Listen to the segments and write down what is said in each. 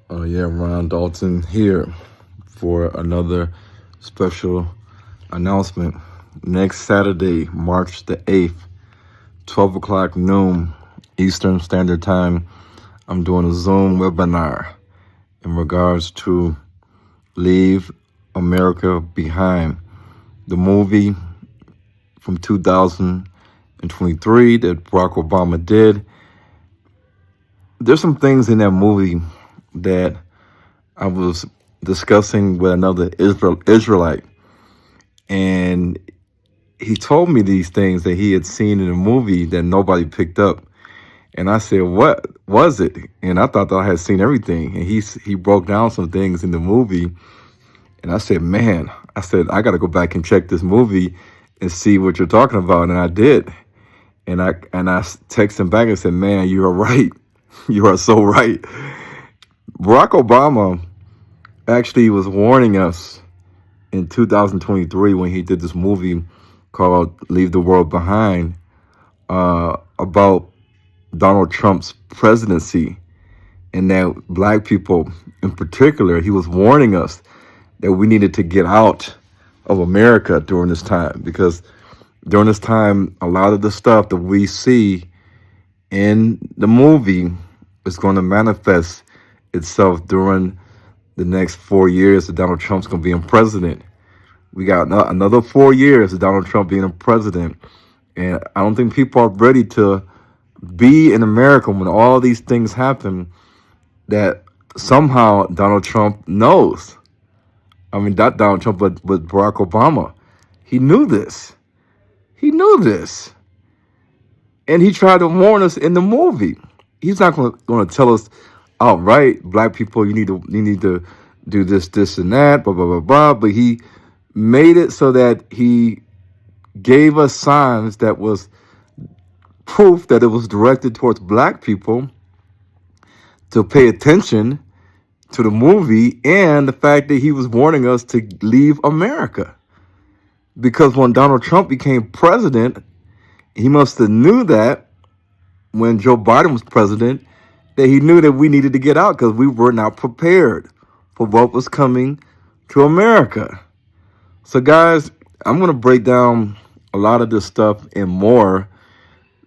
Oh yeah, Ron Dalton here for another special announcement. Next Saturday, March the 8th, 12 o'clock noon Eastern Standard Time, I'm doing a Zoom webinar in regards to Leave America Behind, the movie from 2023 that Barack Obama did. There's some things in that movie that I was discussing with another Israelite, and he told me these things that he had seen in a movie that nobody picked up. And I said, "What was it?" And I thought that I had seen everything. And he broke down some things in the movie, and I said, "Man," I said, "I got to go back and check this movie and see what you're talking about." And I did. And I texted him back and said, "Man, you are right. You are so right." Barack Obama actually was warning us in 2023 when he did this movie called Leave the World Behind about Donald Trump's presidency, and that black people in particular, he was warning us that we needed to get out of America during this time, because during this time, a lot of the stuff that we see in the movie is going to manifest itself during the next 4 years that Donald Trump's going to be in president. We got another 4 years of Donald Trump being a president. And I don't think people are ready to be in America when all these things happen that somehow Donald Trump knows. I mean, not Donald Trump, but Barack Obama. He knew this. He knew this. And he tried to warn us in the movie. He's not going to tell us, "All right, black people, you need to do this, and that, blah, blah, blah, blah." But he made it so that he gave us signs that was proof that it was directed towards black people to pay attention to the movie, and the fact that he was warning us to leave America. Because when Donald Trump became president, he must have knew that when Joe Biden was president, that he knew that we needed to get out because we were not prepared for what was coming to America. So guys, I'm going to break down a lot of this stuff and more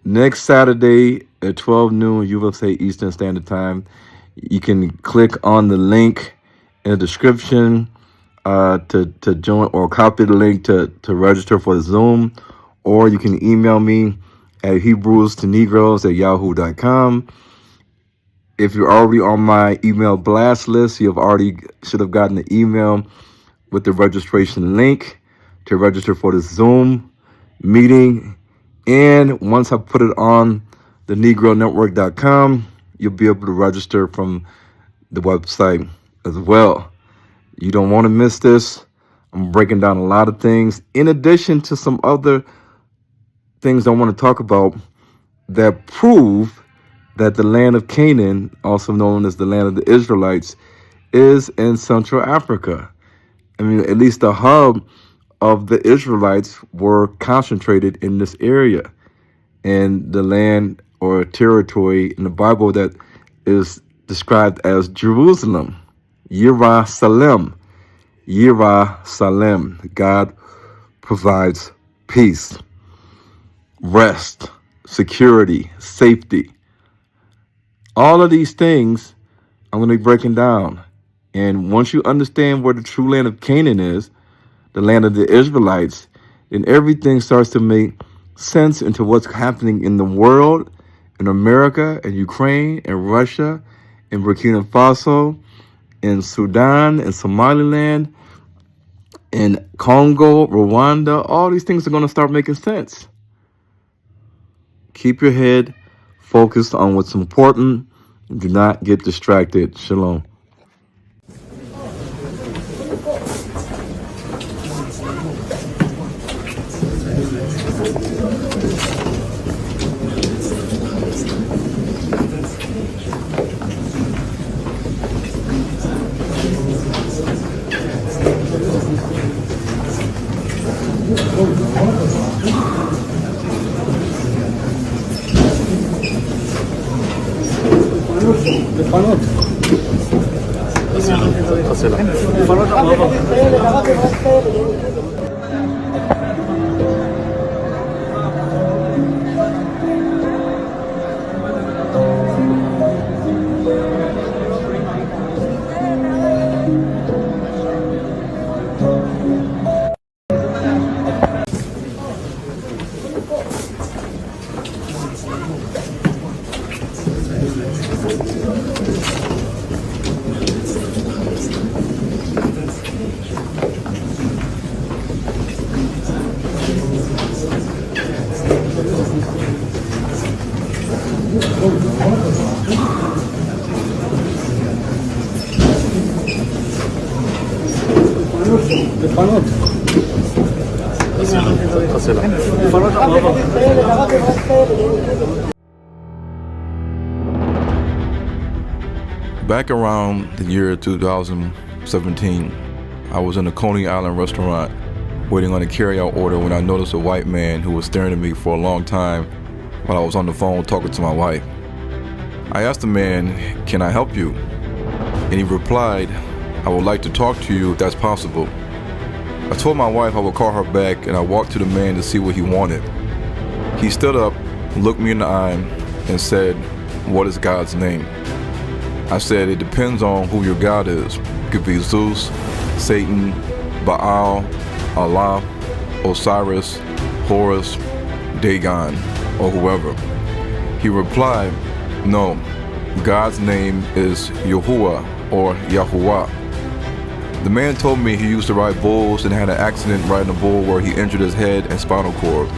next Saturday at 12 noon USA Eastern Standard Time. You can click on the link in the description to join, or copy the link to register for the Zoom, or you can email me at HebrewsToNegroes@yahoo.com. If you're already on my email blast list, you should have gotten the email with the registration link to register for the Zoom meeting. And once I put it on the negronetwork.com, you'll be able to register from the website as well. You don't want to miss this. I'm breaking down a lot of things, in addition to some other things I want to talk about that prove that the land of Canaan, also known as the land of the Israelites, is in Central Africa. I mean, at least the hub of the Israelites were concentrated in this area. And the land or territory in the Bible that is described as Jerusalem, Yirah-Salem. God provides peace, rest, security, safety. All of these things I'm going to be breaking down. And once you understand where the true land of Canaan is, the land of the Israelites, then everything starts to make sense into what's happening in the world, in America, and Ukraine, and Russia, and Burkina Faso, in Sudan, and Somaliland, in Congo, Rwanda. All these things are going to start making sense. Keep your head focused on what's important. Do not get distracted. Shalom. לפנות. Back around the year 2017, I was in a Coney Island restaurant waiting on a carry-out order when I noticed a white man who was staring at me for a long time while I was on the phone talking to my wife. I asked the man, "Can I help you?" And he replied, "I would like to talk to you if that's possible." I told my wife I would call her back, and I walked to the man to see what he wanted. He stood up, looked me in the eye, and said, "What is God's name?" I said, "It depends on who your God is. It could be Zeus, Satan, Baal, Allah, Osiris, Horus, Dagon, or whoever." He replied, "No, God's name is Yahuwah or Yahuwah." The man told me he used to ride bulls and had an accident riding a bull where he injured his head and spinal cord.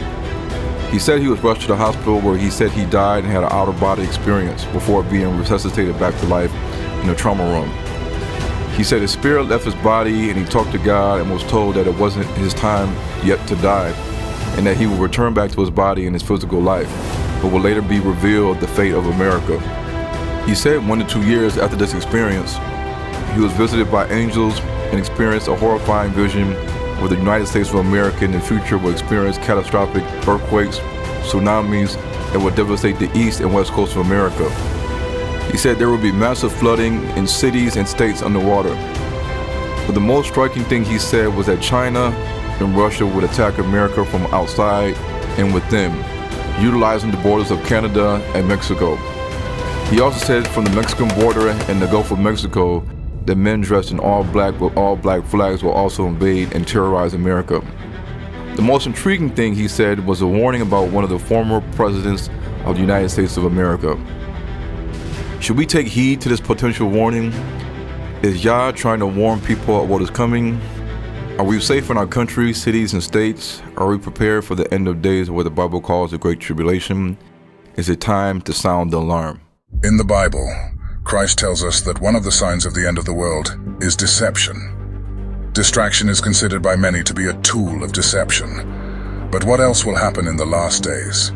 He said he was rushed to the hospital where he said he died and had an out-of-body experience before being resuscitated back to life in a trauma room. He said his spirit left his body and he talked to God and was told that it wasn't his time yet to die and that he would return back to his body in his physical life, but would later be revealed the fate of America. He said 1 to 2 years after this experience, he was visited by angels and experienced a horrifying vision where the United States of America in the future will experience catastrophic earthquakes, tsunamis that will devastate the east and west coast of America. He said there will be massive flooding in cities and states underwater. But the most striking thing he said was that China and Russia would attack America from outside and within, utilizing the borders of Canada and Mexico. He also said from the Mexican border and the Gulf of Mexico that men dressed in all black with all black flags will also invade and terrorize America. The most intriguing thing he said was a warning about one of the former presidents of the United States of America. Should we take heed to this potential warning? Is Yah trying to warn people of what is coming? Are we safe in our country, cities, and states? Are we prepared for the end of days, what the Bible calls the Great Tribulation? Is it time to sound the alarm? In the Bible, Christ tells us that one of the signs of the end of the world is deception. Distraction is considered by many to be a tool of deception. But what else will happen in the last days?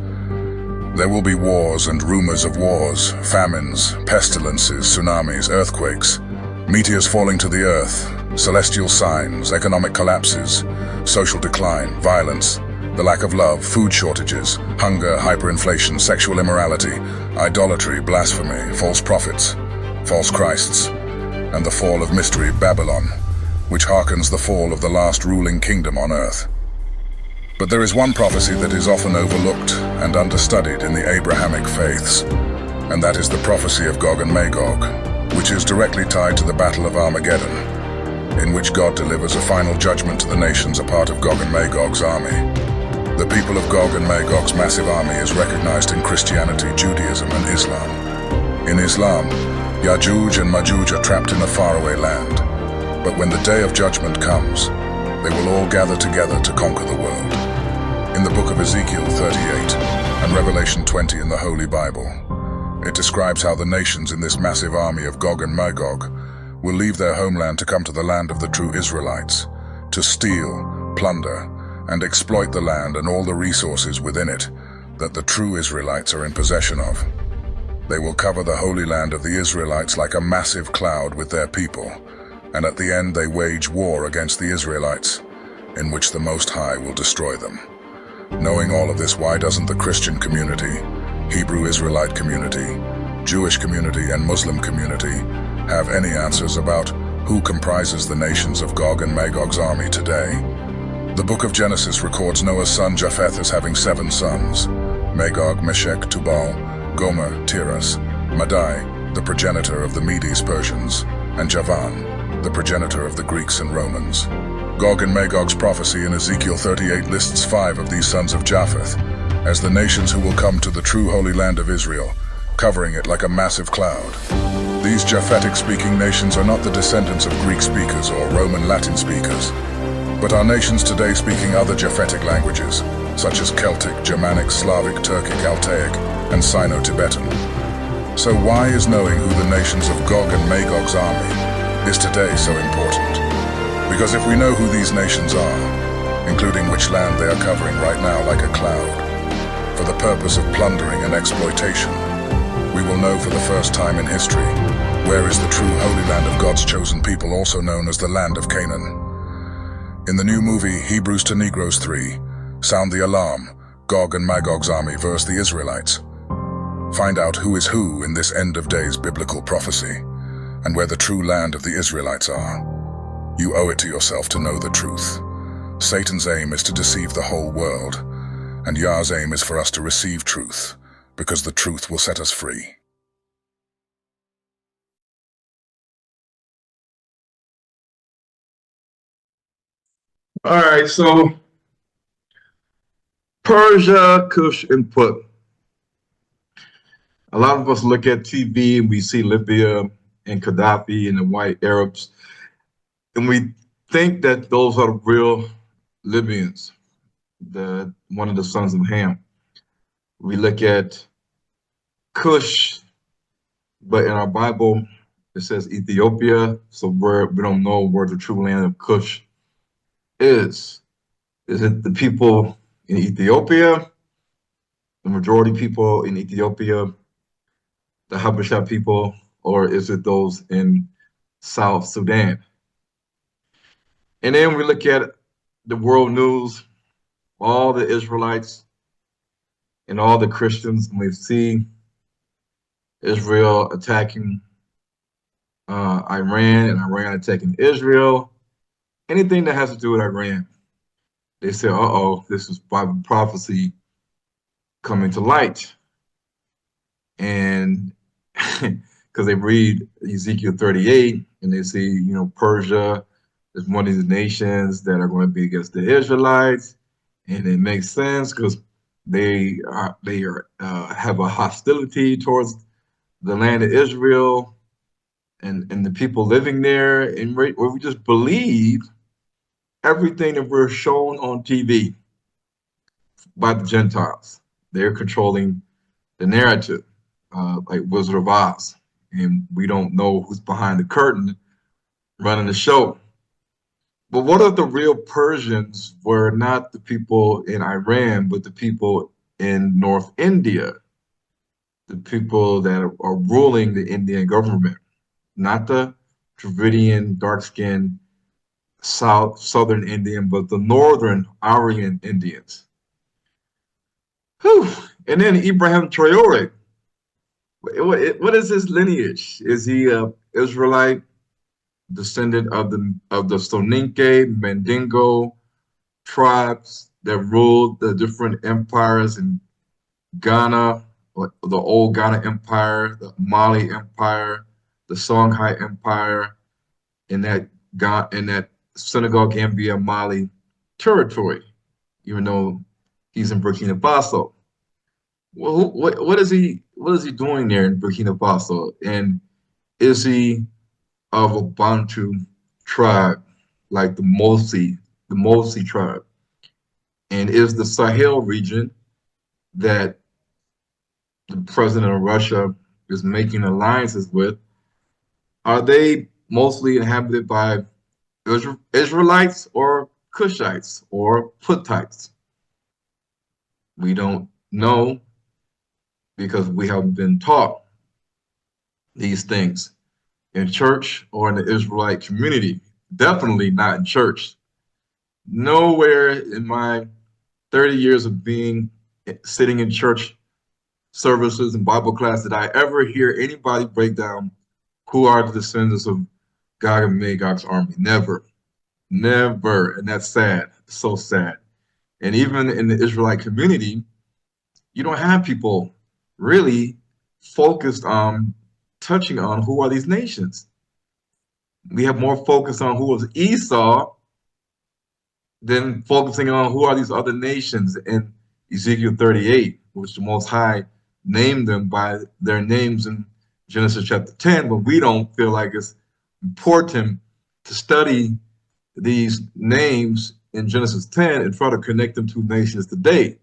There will be wars and rumors of wars, famines, pestilences, tsunamis, earthquakes, meteors falling to the earth, celestial signs, economic collapses, social decline, violence, the lack of love, food shortages, hunger, hyperinflation, sexual immorality, idolatry, blasphemy, false prophets, false Christs, and the fall of mystery Babylon, which hearkens the fall of the last ruling kingdom on earth. But there is one prophecy that is often overlooked and understudied in the Abrahamic faiths, and that is the prophecy of Gog and Magog, which is directly tied to the Battle of Armageddon, in which God delivers a final judgment to the nations a part of Gog and Magog's army. The people of Gog and Magog's massive army is recognized in Christianity, Judaism, and Islam. In Islam, Ya'juj and Ma'juj are trapped in a faraway land. But when the day of judgment comes, they will all gather together to conquer the world. In the book of Ezekiel 38 and Revelation 20 in the Holy Bible, it describes how the nations in this massive army of Gog and Magog will leave their homeland to come to the land of the true Israelites, to steal, plunder, and exploit the land and all the resources within it that the true Israelites are in possession of. They will cover the holy land of the Israelites like a massive cloud with their people, and at the end they wage war against the Israelites, in which the Most High will destroy them. Knowing all of this, why doesn't the Christian community, Hebrew Israelite community, Jewish community, and Muslim community have any answers about who comprises the nations of Gog and Magog's army today. The book of Genesis records Noah's son Japheth as having 7 sons: Magog, Meshech, Tubal, Gomer, Tiras, Madai, the progenitor of the Medes Persians, and Javan, the progenitor of the Greeks and Romans. Gog and Magog's prophecy in Ezekiel 38 lists 5 of these sons of Japheth as the nations who will come to the true holy land of Israel, covering it like a massive cloud. These Japhetic-speaking nations are not the descendants of Greek speakers or Roman Latin speakers, but are nations today speaking other Japhetic languages, such as Celtic, Germanic, Slavic, Turkic, Altaic, and Sino-Tibetan. So why is knowing who the nations of Gog and Magog's army is today so important? Because if we know who these nations are, including which land they are covering right now like a cloud, for the purpose of plundering and exploitation, we will know for the first time in history where is the true holy land of God's chosen people, also known as the land of Canaan. In the new movie Hebrews to Negroes 3, sound the alarm, Gog and Magog's army versus the Israelites. Find out who is who in this end of days biblical prophecy, and where the true land of the Israelites are. You owe it to yourself to know the truth. Satan's aim is to deceive the whole world, and Yah's aim is for us to receive truth, because the truth will set us free. All right, so Persia, Kush, and Put. A lot of us look at TV and we see Libya and Gaddafi and the white Arabs, and we think that those are the real Libyans, one of the sons of Ham. We look at Kush, but in our Bible it says Ethiopia, so we don't know where the true land of Kush is. Is it the people in Ethiopia, the majority people in Ethiopia, the Habesha people, or is it those in South Sudan? And then we look at the world news, all the Israelites and all the Christians, and we see Israel attacking Iran and Iran attacking Israel. Anything that has to do with Iran, they say, uh-oh, this is Bible prophecy coming to light. And because they read Ezekiel 38 and they see, Persia is one of these nations that are going to be against the Israelites. And it makes sense because they have a hostility towards the land of Israel and the people living there. And we just believe everything that we're shown on TV by the Gentiles. They're controlling the narrative, like Wizard of Oz. And we don't know who's behind the curtain running the show. But what if the real Persians were not the people in Iran, but the people in North India, the people that are ruling the Indian government, not the Dravidian, dark-skinned, southern Indian, but the northern Aryan Indians. Whew. And then Ibrahim Traore. What is his lineage? Is he an Israelite, descendant of the Soninke, Mandingo tribes that ruled the different empires in Ghana, the old Ghana Empire, the Mali Empire, the Songhai Empire, in that Senegal, Gambia, Mali territory, even though he's in Burkina Faso. Well, what is he doing there in Burkina Faso? And is he of a Bantu tribe like the Mosi tribe? And is the Sahel region that the president of Russia is making alliances with, are they mostly inhabited by Israelites or Cushites or Puttites? We don't know because we haven't been taught these things in church or in the Israelite community. Definitely not in church. Nowhere in my 30 years of sitting in church services and Bible class did I ever hear anybody break down Who are the descendants of Gog and Magog's army? Never. Never. And that's sad. So sad. And even in the Israelite community, you don't have people really focused on touching on who are these nations. We have more focus on who was Esau than focusing on who are these other nations in Ezekiel 38, which the Most High named them by their names in Genesis chapter 10, but we don't feel like it's important to study these names in Genesis 10 and try to connect them to nations today.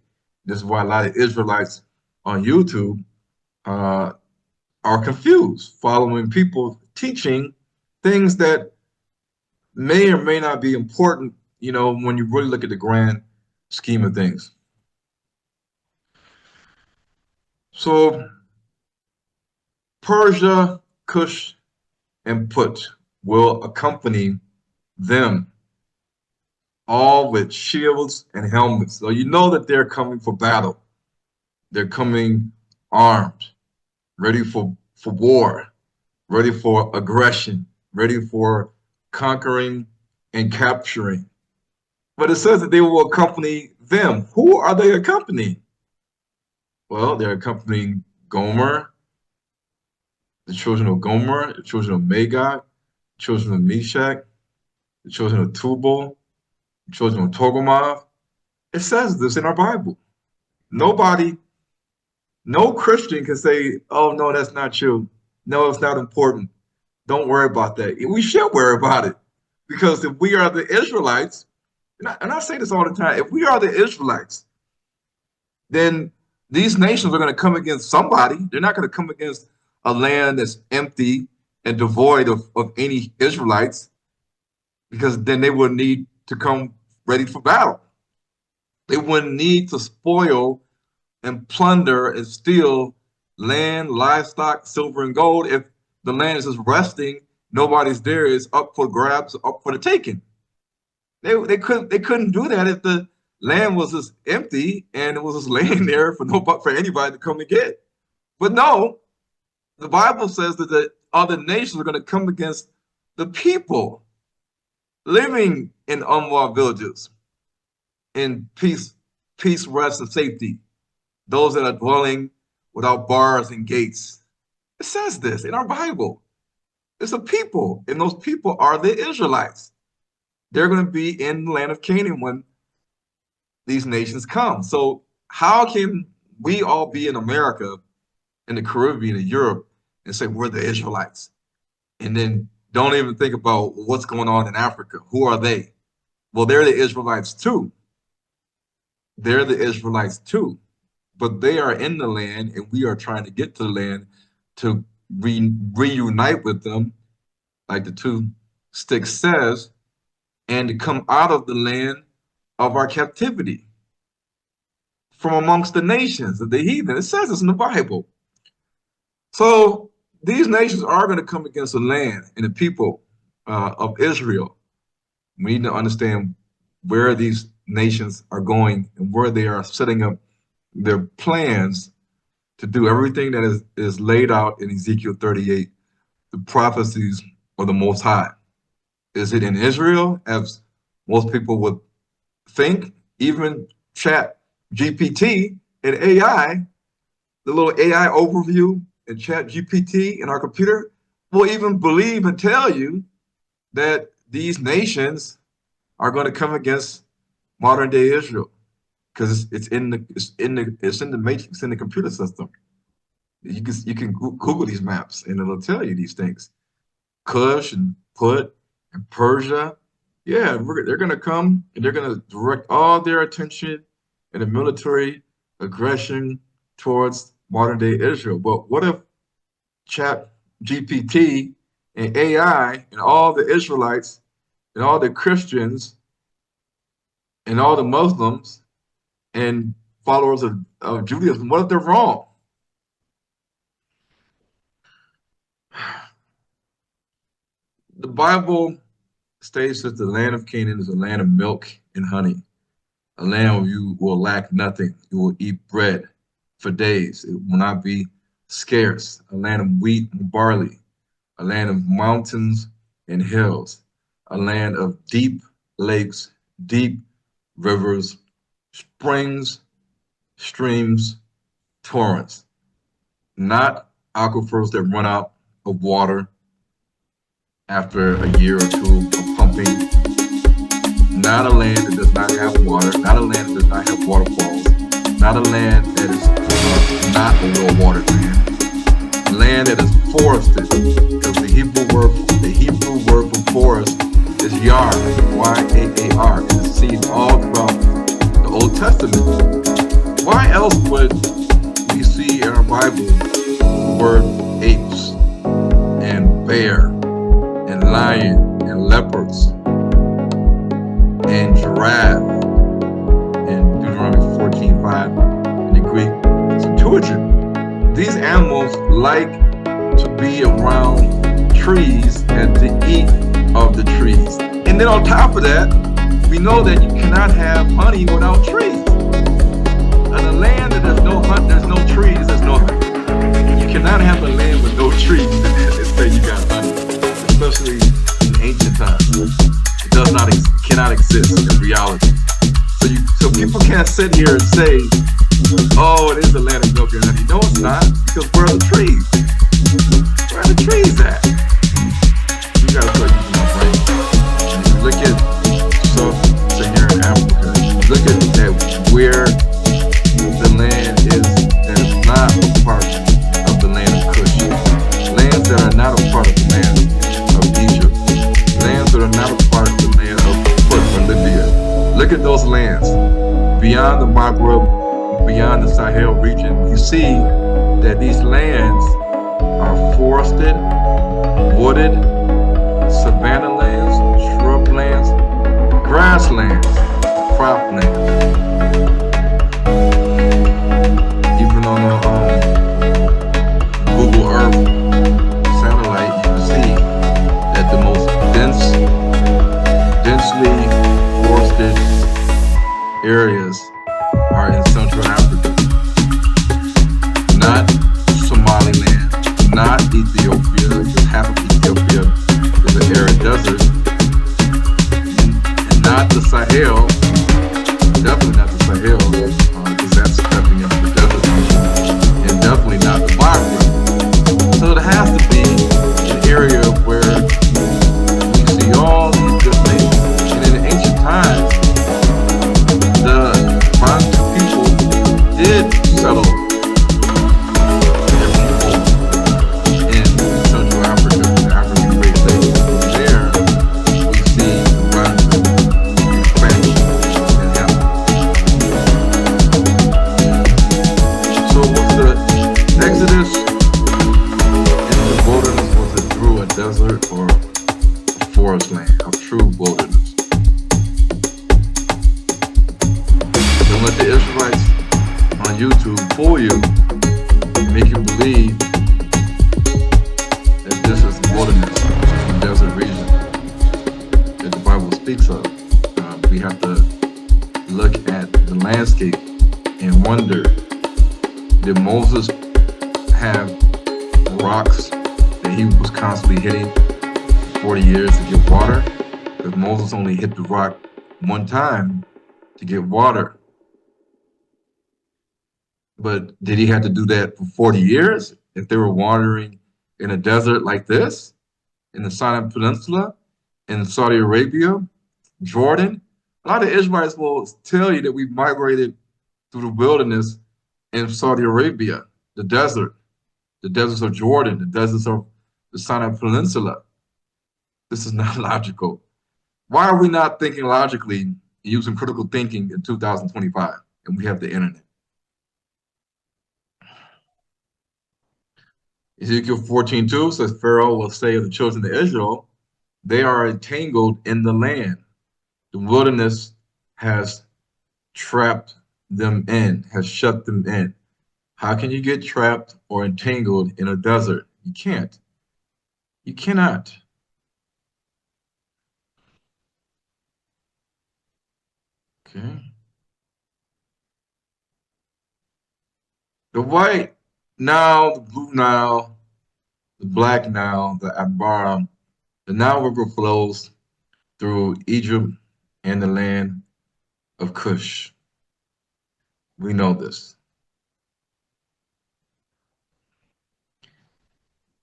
This is why a lot of Israelites on YouTube are confused, following people teaching things that may or may not be important, when you really look at the grand scheme of things. So Persia, Cush, and Put will accompany them, all with shields and helmets. So you know that they're coming for battle. They're coming armed, ready for war, ready for aggression, ready for conquering and capturing. But it says that they will accompany them. Who are they accompanying? Well, they're accompanying Gomer, the children of Gomer, the children of Magog, the children of Meshach, the children of Tubal, the children of Togarmah. It says this in our Bible. Nobody, no Christian can say, oh, no, that's not true. No, it's not important. Don't worry about that. We should worry about it. Because if we are the Israelites, and I say this all the time, if we are the Israelites, then these nations are going to come against somebody. They're not going to come against a land that's empty and devoid of any Israelites, because then they would need to come ready for battle. They wouldn't need to spoil and plunder and steal land, livestock, silver, and gold. If the land is just resting, nobody's there, it's up for grabs, up for the taking. They couldn't do that if the land was just empty and it was just laying there for anybody to come and get. But no, the Bible says that the other nations are going to come against the people living in unwalled villages in peace, rest, and safety. Those that are dwelling without bars and gates. It says this in our Bible. It's a people, and those people are the Israelites. They're going to be in the land of Canaan when these nations come. So how can we all be in America, in the Caribbean, in Europe, and say we're the Israelites, and then don't even think about what's going on in Africa? Who are they? Well, they're the Israelites too. They're the Israelites too. But they are in the land, and we are trying to get to the land to reunite with them, like the two sticks says, and to come out of the land of our captivity from amongst the nations of the heathen. It says this in the Bible. So these nations are going to come against the land and the people of Israel. We need to understand where these nations are going and where they are setting up their plans to do everything that is laid out in Ezekiel 38, the prophecies of the Most High. Is it in Israel, as most people would think? Even Chat GPT and AI, the little AI overview and Chat GPT in our computer will even believe and tell you that these nations are going to come against modern day Israel, because it's in the matrix, in the computer system. You can Google these maps and it'll tell you these things. Cush and Put and Persia, yeah, they're going to come and they're going to direct all their attention and the military aggression towards modern day Israel. But what if Chat GPT and AI and all the Israelites and all the Christians and all the Muslims and followers of Judaism, what if they're wrong? The Bible states that the land of Canaan is a land of milk and honey, a land where you will lack nothing. You will eat bread for days. It will not be scarce, a land of wheat and barley, a land of mountains and hills, a land of deep lakes, deep rivers, springs, streams, torrents, not aquifers that run out of water after a year or two of pumping, not a land that does not have water, not a land that does not have waterfalls, not a land that is not a well-watered land that is forested, because the Hebrew word for forest is yar, Y-A-A-R, and it's seen all throughout the Old Testament. Why else would we see in our Bible the word apes and bear and lion and leopards and giraffe in Deuteronomy 14:5 in the Greek Septuagint? These animals like to be around trees and to eat of the trees. And then on top of that, we know that you cannot have honey without trees. In a land that there's no trees, there's no honey. You cannot have a land with no trees and say you got honey, especially in ancient times. It cannot exist in reality. So people can't sit here and say, oh, it is a land of milk and honey. No, it's not, because where are the trees? Where are the trees at? You gotta start using my brain. And if you look at sub-Saharan Africa, you look at where the land is that is not a part of the land of Cush, lands that are not a part of the land of Egypt, lands that are not a part of the land of Libya. Look at those lands beyond the Maghreb, beyond the Sahel region. You see that these lands are forested, wooded, savanna lands, shrub lands, grasslands, croplands. Even on a Google Earth satellite, you can see that the most densely forested areas are in Central Africa, not Somaliland, not Ethiopia, because half of Ethiopia is an arid desert, and not the Sahel, definitely not the Sahel, because that's stepping into the desert, and definitely not the Maghreb. So it has to be an area where we see all these good things. And in ancient times, the Bantu people did settle their people in Central Africa, the African Great Lakes. There, we see the Bantu expansion and happen. So was the Exodus in the wilderness, was it through a desert or a forest land, a true wilderness? Don't let the Israelites on YouTube fool you and make you believe that this is the wilderness, the desert region that the Bible speaks of. We have to look at the landscape and wonder, did Moses have rocks that he was constantly hitting for 40 years to get water? Because Moses only hit the rock one time to get water. But did he have to do that for 40 years if they were wandering in a desert like this, in the Sinai Peninsula, in Saudi Arabia, Jordan? A lot of Israelites will tell you that we migrated through the wilderness in Saudi Arabia, the deserts of Jordan, the deserts of the Sinai Peninsula. This is not logical. Why are we not thinking logically and using critical thinking in 2025 and we have the internet? Ezekiel 14:2 says, Pharaoh will say of the children of Israel, they are entangled in the land. The wilderness has trapped them in, has shut them in. How can you get trapped or entangled in a desert? You can't. You cannot. Okay. The white Nile, the blue Nile, the Black Nile, the Abara. The Nile River flows through Egypt and the land of Cush. We know this.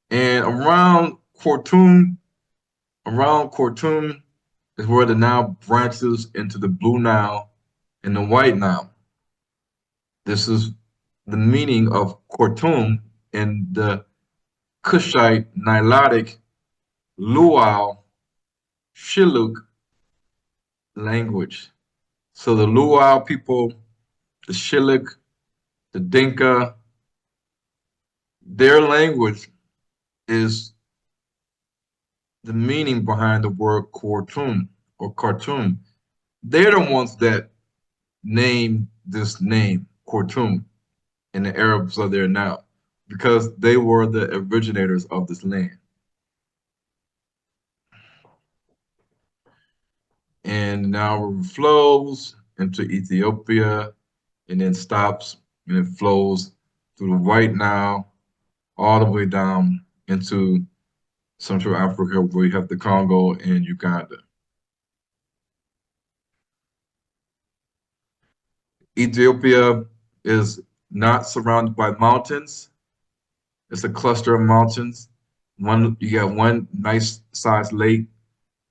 And around Khartoum is where the Nile branches into the Blue Nile and the White Nile. This is the meaning of Khartoum in the Kushite, Nilotic, Luau, Shilluk language. So the Luau people, the Shilluk, the Dinka, their language is the meaning behind the word Khartoum or Khartoum. They're the ones that named this name, Khartoum, and the Arabs are there now because they were the originators of this land. And now it flows into Ethiopia and then stops and it flows through the White Nile all the way down into Central Africa where you have the Congo and Uganda. Ethiopia is not surrounded by mountains. It's a cluster of mountains. You got one nice sized lake,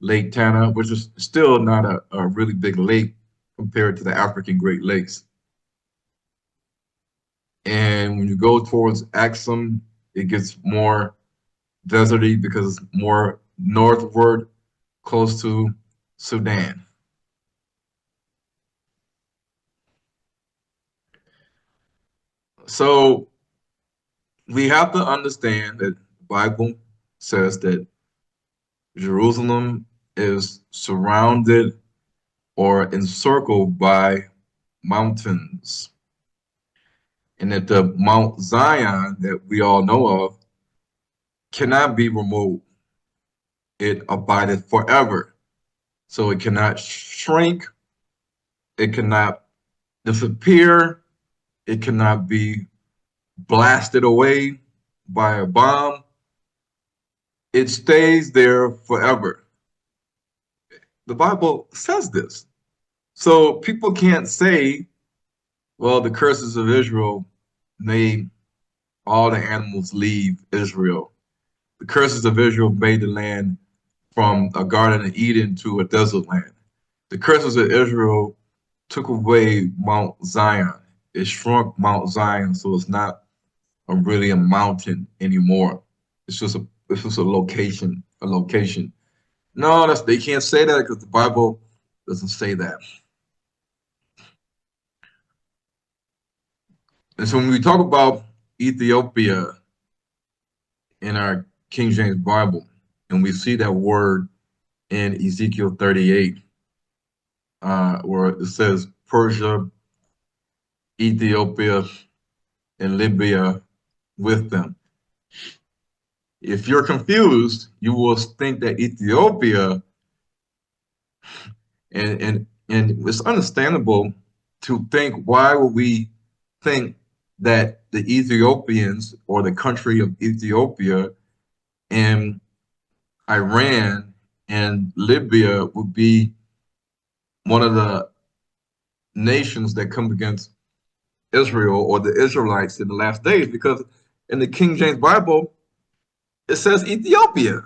Lake Tana, which is still not a really big lake compared to the African Great Lakes. And when you go towards Axum, it gets more deserty because it's more northward, close to Sudan. So we have to understand that the Bible says that Jerusalem is surrounded or encircled by mountains, and that the Mount Zion that we all know of cannot be removed. It abideth forever. So it cannot shrink, it cannot disappear, it cannot be blasted away by a bomb. It stays there forever. The Bible says this. So people can't say, well, the curses of Israel made all the animals leave Israel. The curses of Israel made the land from a Garden of Eden to a desert land. The curses of Israel took away Mount Zion. It shrunk Mount Zion, so it's not really a mountain anymore. It's just a location, a location. No, they can't say that because the Bible doesn't say that. And so when we talk about Ethiopia in our King James Bible, and we see that word in Ezekiel 38, where it says Persia, Ethiopia, and Libya with them. If you're confused, you will think that Ethiopia, and it's understandable to think, why would we think that the Ethiopians or the country of Ethiopia and Iran and Libya would be one of the nations that come against Israel or the Israelites in the last days? Because in the King James Bible, it says Ethiopia.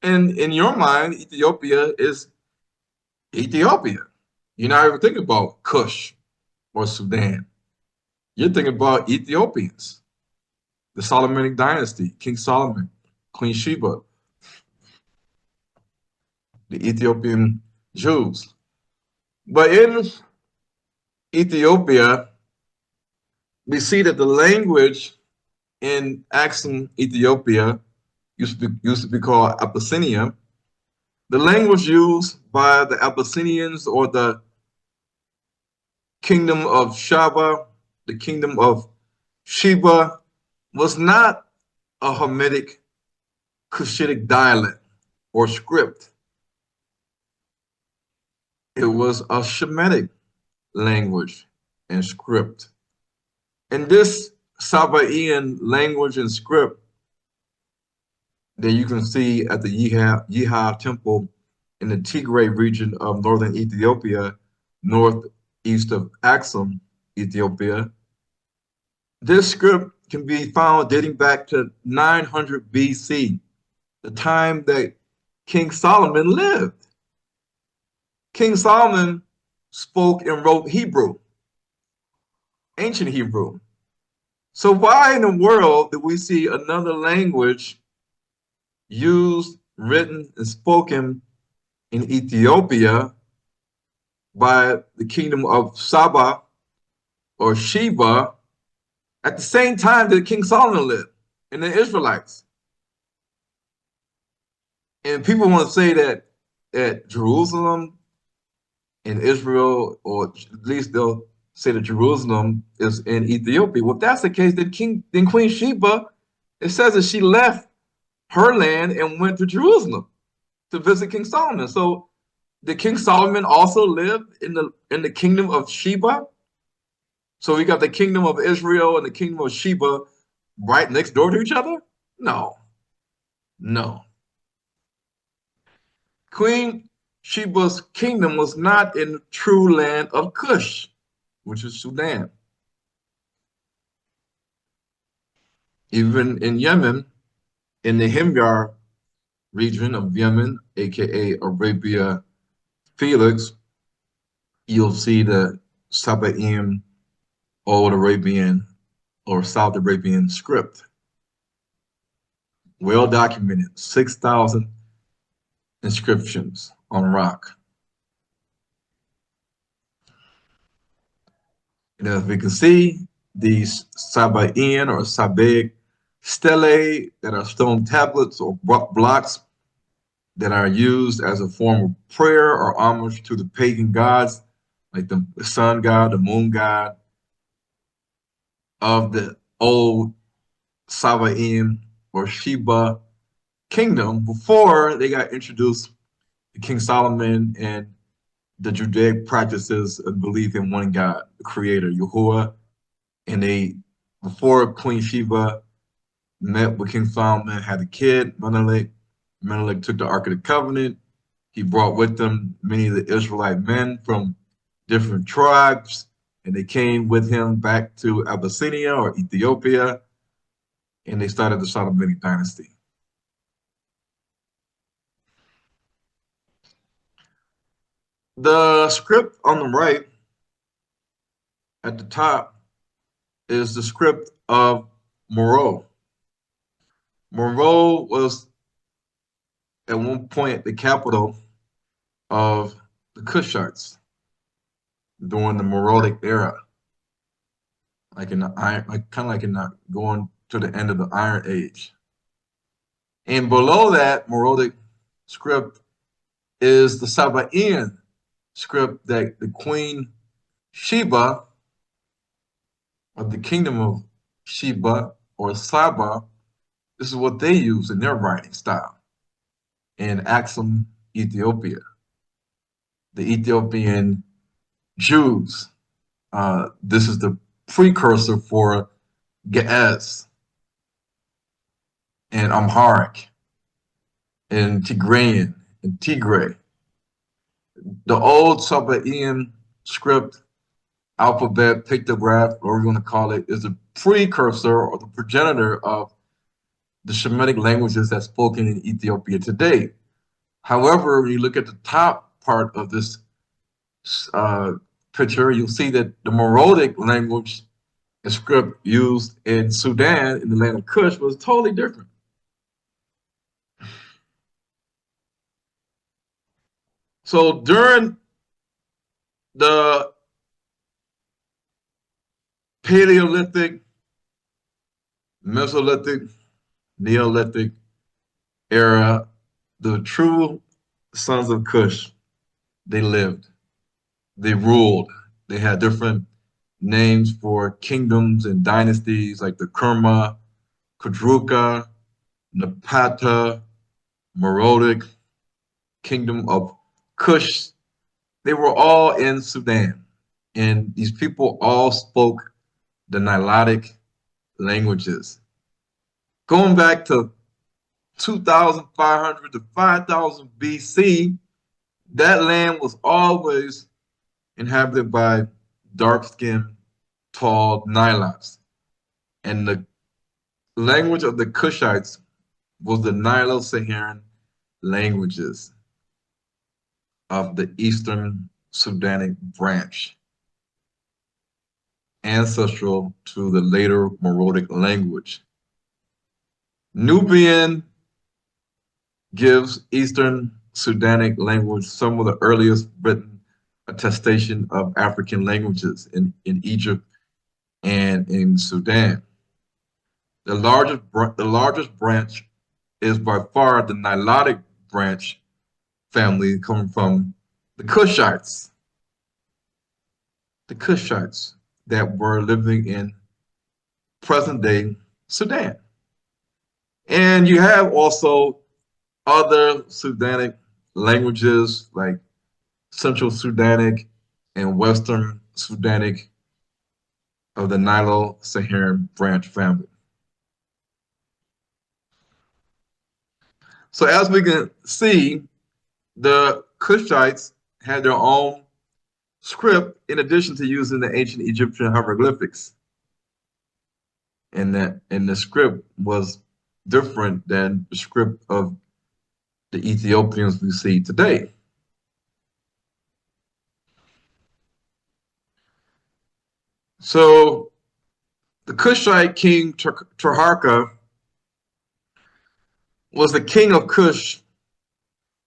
And in your mind, Ethiopia is Ethiopia. You're not even thinking about Cush or Sudan. You're thinking about Ethiopians, the Solomonic dynasty, King Solomon, Queen Sheba, the Ethiopian Jews. But in Ethiopia, we see that the language in Axum, Ethiopia, used to be called Abyssinia. The language used by the Abyssinians or the kingdom of Shaba, the kingdom of Sheba, was not a Hamitic Cushitic dialect or script. It was a Shemitic language and script. And this Sabaean language and script that you can see at the Yeha Temple in the Tigray region of northern Ethiopia, northeast of Axum, Ethiopia. This script can be found dating back to 900 BC, the time that King Solomon lived. King Solomon spoke and wrote Hebrew, ancient Hebrew. So why in the world do we see another language used, written, and spoken in Ethiopia by the kingdom of Saba or Sheba at the same time that King Solomon lived and the Israelites? And people want to say that at Jerusalem in Israel, or at least they'll say that Jerusalem is in Ethiopia. Well, if that's the case, then Queen Sheba, it says that she left her land and went to Jerusalem to visit King Solomon. So did King Solomon also live in the kingdom of Sheba? So we got the kingdom of Israel and the kingdom of Sheba right next door to each other? No, no. Queen Sheba's kingdom was not in the true land of Cush, which is Sudan. Even in Yemen, in the Himyar region of Yemen, aka Arabia Felix, you'll see the Sabaean Old Arabian or South Arabian script. Well documented, 6,000 inscriptions on rock. And as we can see, these Sabaean or Sabaic stelae that are stone tablets or blocks that are used as a form of prayer or homage to the pagan gods, like the sun god, the moon god of the old Sabaean or Sheba kingdom before they got introduced to King Solomon and the Judaic practices and belief in one God, the creator, Yahuwah. And before Queen Sheba met with King Solomon, had a kid, Menelik. Menelik took the Ark of the Covenant. He brought with him many of the Israelite men from different tribes, and they came with him back to Abyssinia or Ethiopia, and they started the Solomonic dynasty. The script on the right at the top is the script of Moreau. Moreau was at one point the capital of the Kushites during the Meroitic era, like in the iron, kind of like in the going to the end of the Iron Age. And below that Meroitic script is the Sabaean script that the Queen Sheba, or the kingdom of Sheba or Saba, this is what they use in their writing style in Axum, Ethiopia. The Ethiopian Jews, this is the precursor for Ge'ez and Amharic and Tigrayan and Tigray. The old Sabaean script, alphabet, pictograph, whatever you want to call it, is a precursor or the progenitor of the Shemitic languages that's spoken in Ethiopia today. However, when you look at the top part of this picture, you'll see that the Meroitic language and script used in Sudan, in the land of Kush, was totally different. So during the Paleolithic, Mesolithic, Neolithic era, the true sons of Cush, they lived, they ruled. They had different names for kingdoms and dynasties like the Kerma, Kudruka, Napata, Meroitic, kingdom of Cush. They were all in Sudan. And these people all spoke the Nilotic languages. Going back to 2,500 to 5,000 BC, that land was always inhabited by dark-skinned, tall Nilotes. And the language of the Cushites was the Nilo-Saharan languages of the Eastern Sudanic branch, ancestral to the later Meroitic language. Nubian gives Eastern Sudanic language some of the earliest written attestation of African languages in Egypt and in Sudan. The largest branch is by far the Nilotic branch family coming from the Cushites. The Cushites that were living in present-day Sudan. And you have also other Sudanic languages like Central Sudanic and Western Sudanic of the Nilo-Saharan branch family. So as we can see, the Cushites had their own script in addition to using the ancient Egyptian hieroglyphics. And the script was different than the script of the Ethiopians we see today. So the Cushite king Taharka was the king of Cush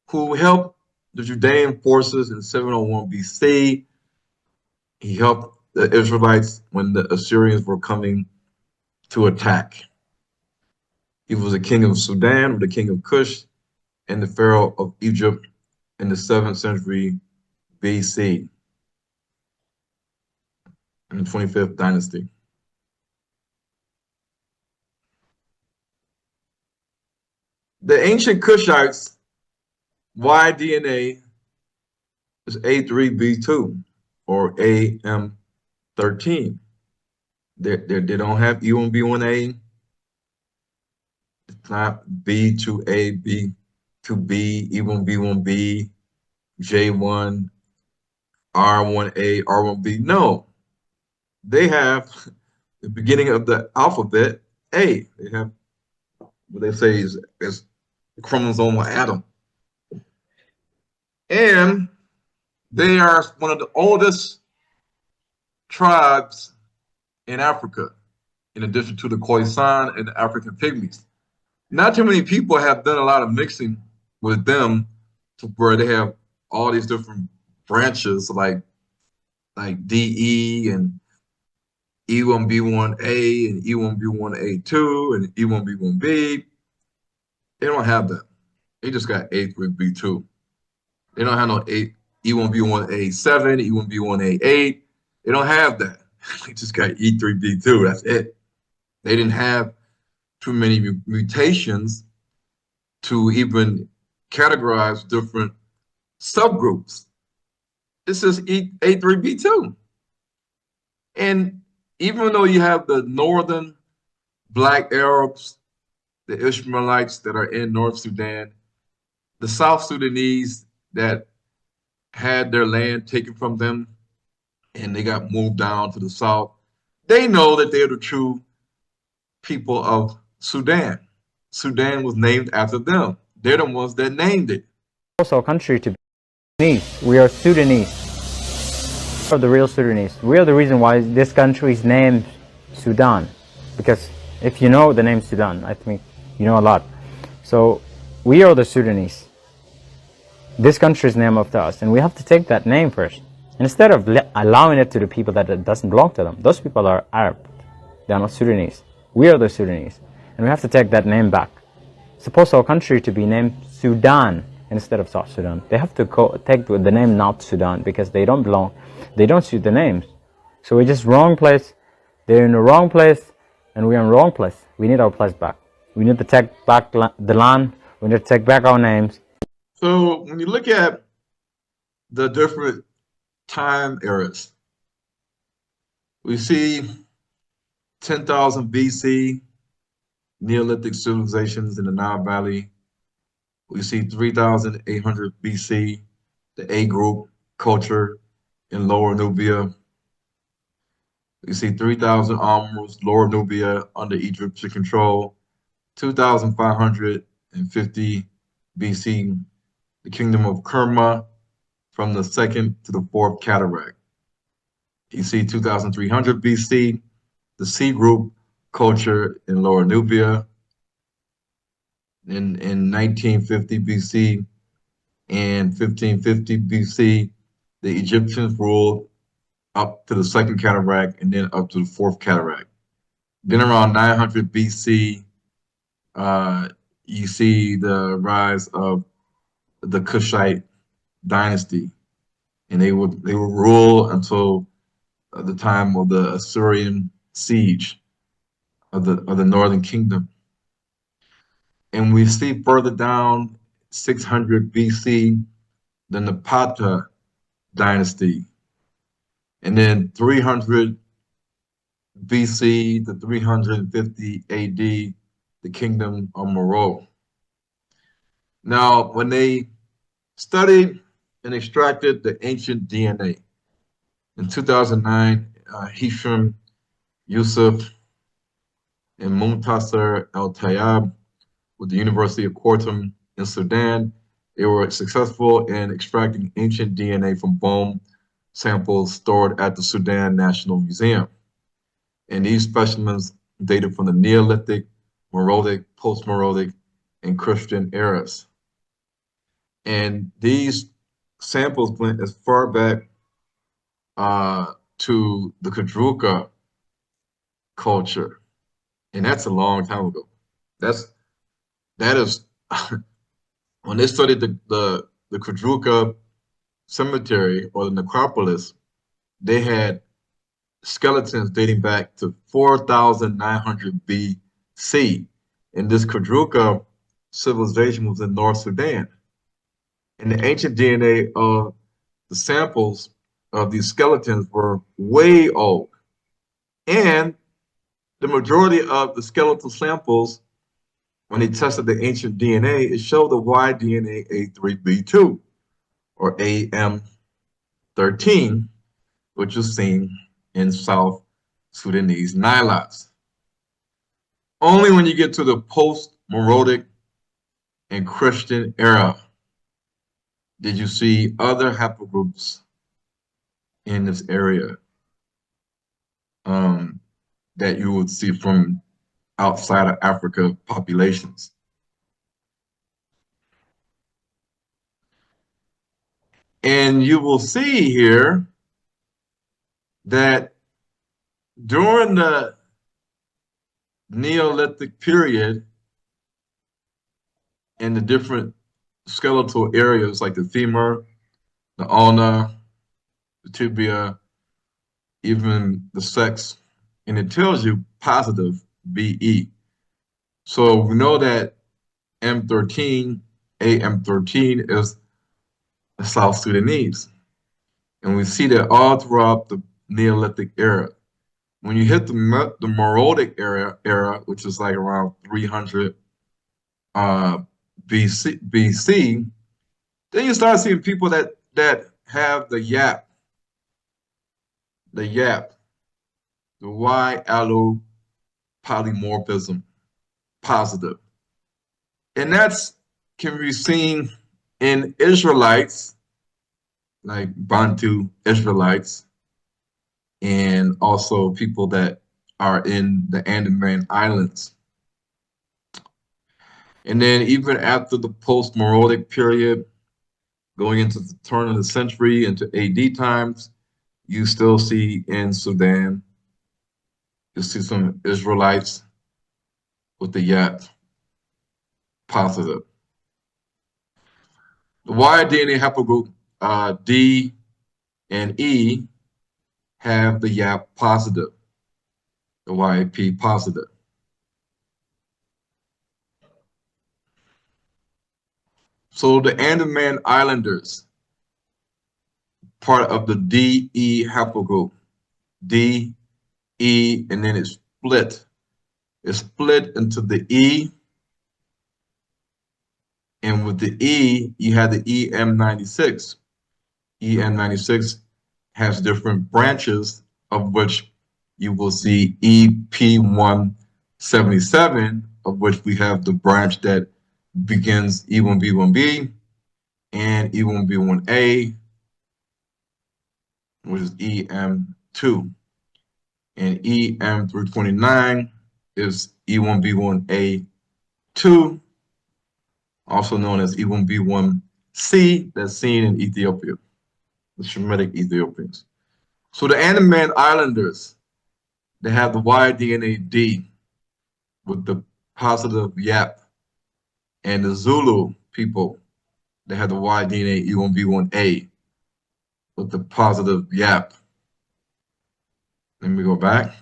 who helped the Judean forces in 701 BC. He helped the Israelites when the Assyrians were coming to attack. He was the king of Sudan, the king of Cush, and the pharaoh of Egypt in the 7th century BC, in the 25th dynasty. The ancient Cushites' Y-DNA is A3B2 or AM13. They don't have E1B1A. It's not B2A, B2B, E1B1B, J1, R1A, R1B. No, they have the beginning of the alphabet A. They have what they say is the chromosomal atom. And they are one of the oldest tribes in Africa, in addition to the Khoisan and the African Pygmies. Not too many people have done a lot of mixing with them to where they have all these different branches like DE and E1B1A and E1B1A2 and E1B1B. They don't have that. They just got A3B2. They don't have no E1B1A7, E1B1A8. They don't have that. They just got E3B2. That's it. They didn't have too many mutations to even categorize different subgroups. This is A3B2. And even though you have the northern Black Arabs, the Ishmaelites that are in North Sudan, the South Sudanese that had their land taken from them and they got moved down to the south, they know that they're the true people of Sudan. Sudan was named after them. They're the ones that named it. Also a country to be Sudanese. We are Sudanese. We are the real Sudanese. We are the reason why this country is named Sudan. Because if you know the name Sudan, I think you know a lot. So we are the Sudanese. This country is named after us, and we have to take that name first. Instead of allowing it to the people that it doesn't belong to them. Those people are Arab. They are not Sudanese. We are the Sudanese. And we have to take that name back. Suppose our country to be named Sudan instead of South Sudan. They have to take the name not Sudan because they don't belong. They don't suit the names. So we're just wrong place. They're in the wrong place, and we're in the wrong place. We need our place back. We need to take back the land. We need to take back our names. So when you look at the different time eras, we see 10,000 BC, Neolithic civilizations in the Nile Valley. We see 3,800 BC, the A group culture in Lower Nubia. We see 3,000 almost Lower Nubia under Egyptian control. 2,550 BC, the kingdom of Kerma from the second to the fourth cataract. You see 2,300 BC, the C group culture in Lower Nubia. In 1950 BC and 1550 BC, the Egyptians ruled up to the second cataract and then up to the fourth cataract. Then around 900 BC, you see the rise of the Kushite dynasty, and they would rule until the time of the Assyrian siege of the northern kingdom. And we see further down 600 BC, the Napata dynasty, and then 300 BC to 350 AD, the kingdom of Meroe. Now, when they studied and extracted the ancient DNA in 2009, Hisham Yusuf and Muntasser Al-Tayyab with the University of Khartoum in Sudan, they were successful in extracting ancient DNA from bone samples stored at the Sudan National Museum. And these specimens dated from the Neolithic, Meroitic, post-Meroitic, and Christian eras. And these samples went as far back to the Kadruka culture. And that's a long time ago. That is when they studied the Kadruka cemetery or the necropolis, they had skeletons dating back to 4,900 BC. And this Kadruka civilization was in North Sudan. And the ancient DNA of the samples of these skeletons were way old. And the majority of the skeletal samples, when they tested the ancient DNA, it showed the Y-DNA A3B2 or AM13, which was seen in South Sudanese Nilotes. Only when you get to the post-Meroitic and Christian era did you see other haplogroups in this area that you would see from outside of Africa populations. And you will see here that during the Neolithic period in the different skeletal areas like the femur, the ulna, the tibia, even the sex, and it tells you positive BE. So we know that M13, AM13 is the South Sudanese. And we see that all throughout the Neolithic era. When you hit the Meroitic era, which is like around 300 BC, then you start seeing people that have the YAP, the Y allopolymorphism positive. And that's can be seen in Israelites, like Bantu Israelites, and also people that are in the Andaman Islands. And then even after the post-Meroitic period, going into the turn of the century, into AD times, you still see in Sudan, you see some Israelites with the YAP positive. The Y-DNA haplogroup D and E have the YAP positive, the YAP positive. So the Andaman Islanders, part of the DE haplogroup, D, E, and then it's split is split into the E, and with the E, you have the EM96. EM96 has different branches, of which you will see EP177, of which we have the branch that begins E1B1B and E1B1A, which is EM2. And EM329 is E1B1A2, also known as E1B1C, that's seen in Ethiopia, the Shemitic Ethiopians. So the Andaman Islanders, they have the Y-DNA-D with the positive YAP, and the Zulu people, they have the Y-DNA E1B1A with the positive YAP. Let me go back.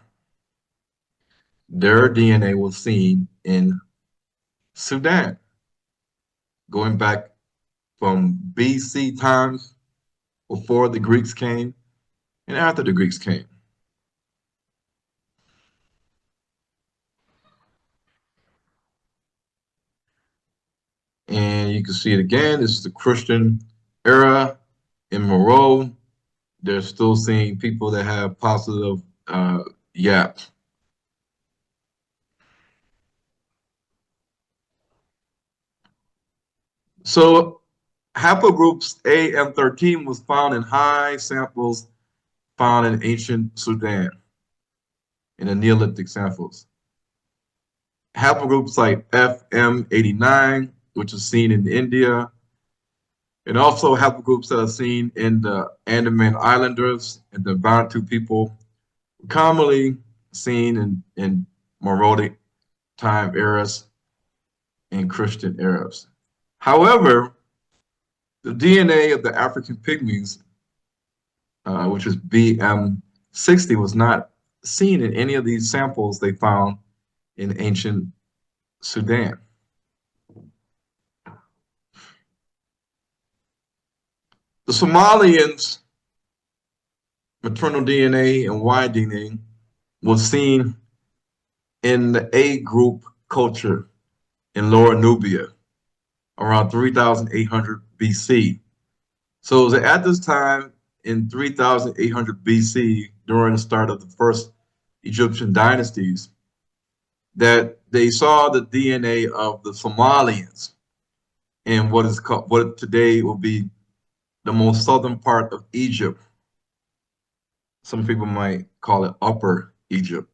Their DNA was seen in Sudan, going back from BC times, before the Greeks came and after the Greeks came. And you can see it again. This is the Christian era in Moreau. They're still seeing people that have positive YAP. So haplogroups A and 13 was found in high samples found in ancient Sudan, in the Neolithic samples. Haplogroups like FM89, which is seen in India, and also haplogroups that are seen in the Andaman Islanders and the Bantu people, commonly seen in Morodic time eras and Christian eras. However, the DNA of the African pygmies, which is BM60, was not seen in any of these samples they found in ancient Sudan. The Somalians' maternal DNA and Y DNA was seen in the A group culture in Lower Nubia around 3,800 BC. So it was at this time in 3,800 BC, during the start of the first Egyptian dynasties, that they saw the DNA of the Somalians in what is called, what today will be the most southern part of Egypt. Some people might call it Upper Egypt,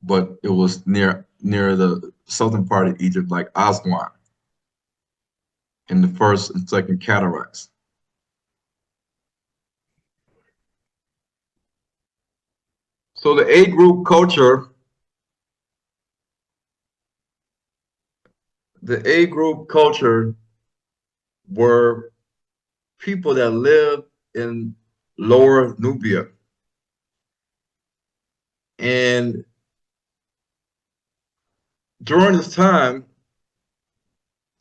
but it was near the southern part of Egypt, like Aswan, in the first and second cataracts. So the A group culture, were people that lived in Lower Nubia. And during this time,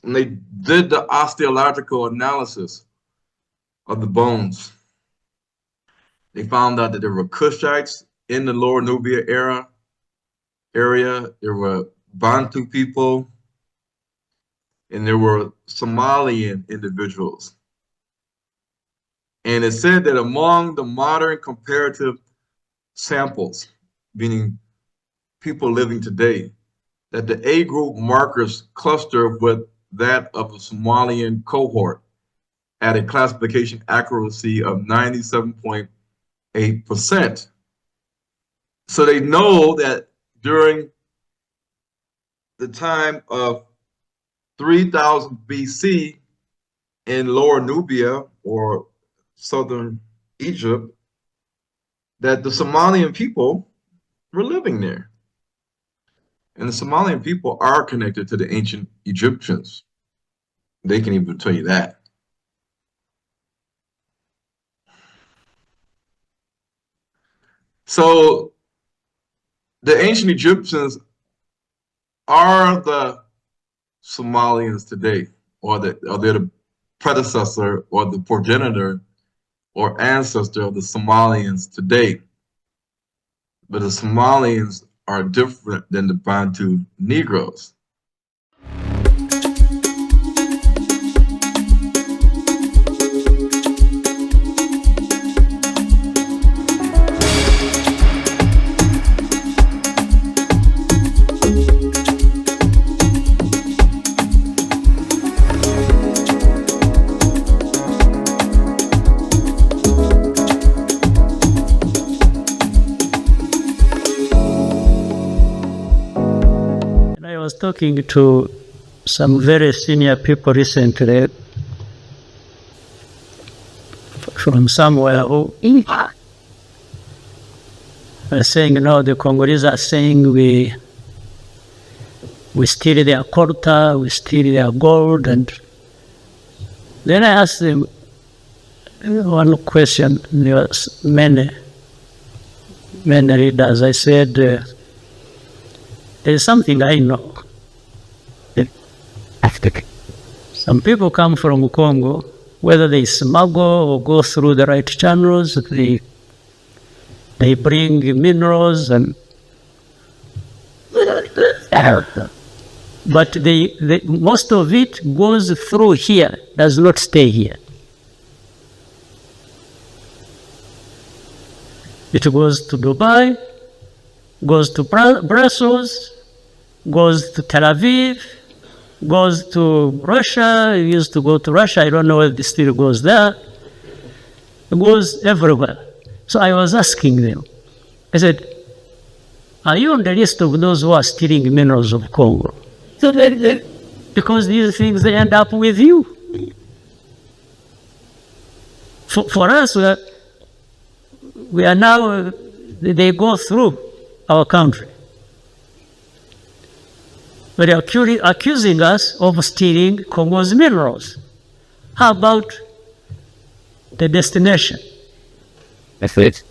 when they did the osteological analysis of the bones, they found out that there were Cushites in the Lower Nubia area. There were Bantu people, and there were Somalian individuals. And it said that among the modern comparative samples, meaning people living today, that the A group markers cluster with that of a Somalian cohort at a classification accuracy of 97.8%. So they know that during the time of 3000 BC in Lower Nubia or southern Egypt, that the Somalian people were living there. And the Somalian people are connected to the ancient Egyptians. They can even tell you that. So the ancient Egyptians are the Somalians today, or they're the predecessor or the progenitor or ancestor of the Somalians today. But the Somalians are different than the Bantu Negroes. I was talking to some very senior people recently from somewhere who are saying, the Congolese are saying we steal their quota, we steal their gold. And then I asked them one question. There was many readers. I said, there's something I know. Some people come from Congo, whether they smuggle or go through the right channels, they bring minerals and but most of it goes through here, does not stay here. It goes to Dubai, goes to Brussels, goes to Tel Aviv, goes to Russia. It used to go to Russia. I don't know if it still goes there. It goes everywhere. So I was asking them, I said, are you on the list of those who are stealing minerals of Congo? So because these things, they end up with you. For us, we are now, they go through our country. But they are accusing us of stealing Congo's minerals. How about the destination? That's it.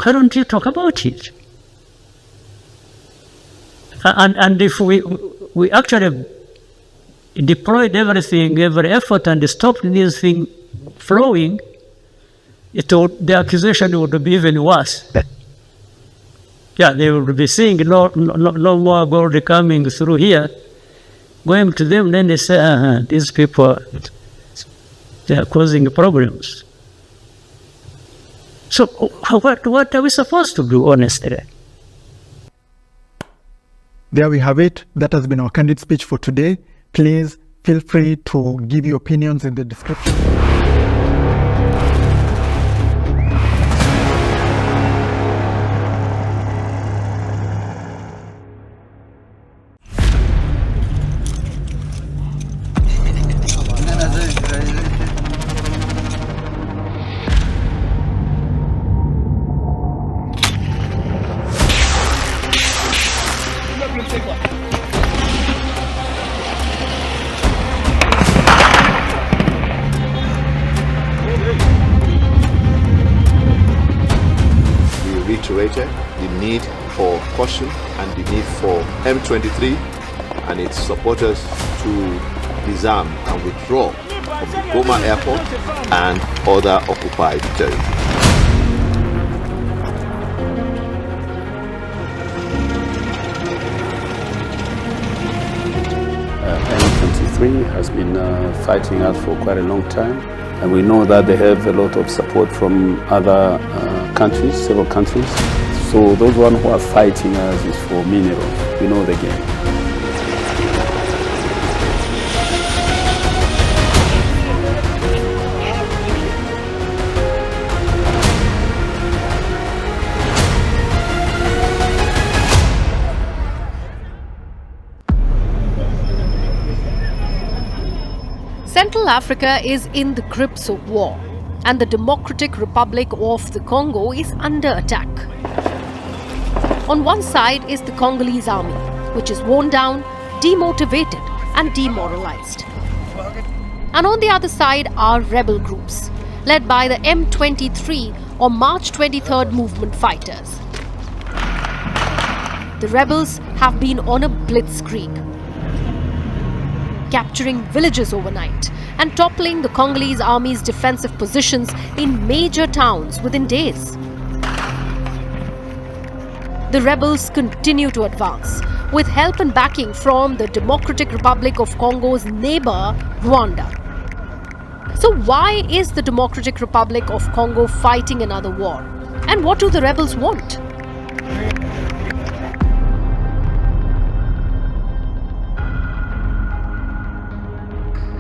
Why don't you talk about it? And if we actually deployed everything, every effort, and stopped this thing flowing, the accusation would be even worse. Yeah, they would be seeing no more gold coming through here. Going to them, then they say, these people, they are causing problems. So what are we supposed to do, honestly? There we have it. That has been our candid speech for today. Please feel free to give your opinions in the description. Reiterated the need for caution and the need for M23 and its supporters to disarm and withdraw from the Goma airport and other occupied territories. M23 has been fighting us for quite a long time, and we know that they have a lot of support from other countries, several countries. So those ones who are fighting us is for minerals. We know the game. Central Africa is in the grips of war, and the Democratic Republic of the Congo is under attack. On one side is the Congolese army, which is worn down, demotivated and demoralized. And on the other side are rebel groups, led by the M23 or March 23rd movement fighters. The rebels have been on a blitzkrieg, capturing villages overnight and toppling the Congolese army's defensive positions in major towns within days. the rebels continue to advance, with help and backing from the Democratic Republic of Congo's neighbor, Rwanda. So why is the Democratic Republic of Congo fighting another war? And what do the rebels want?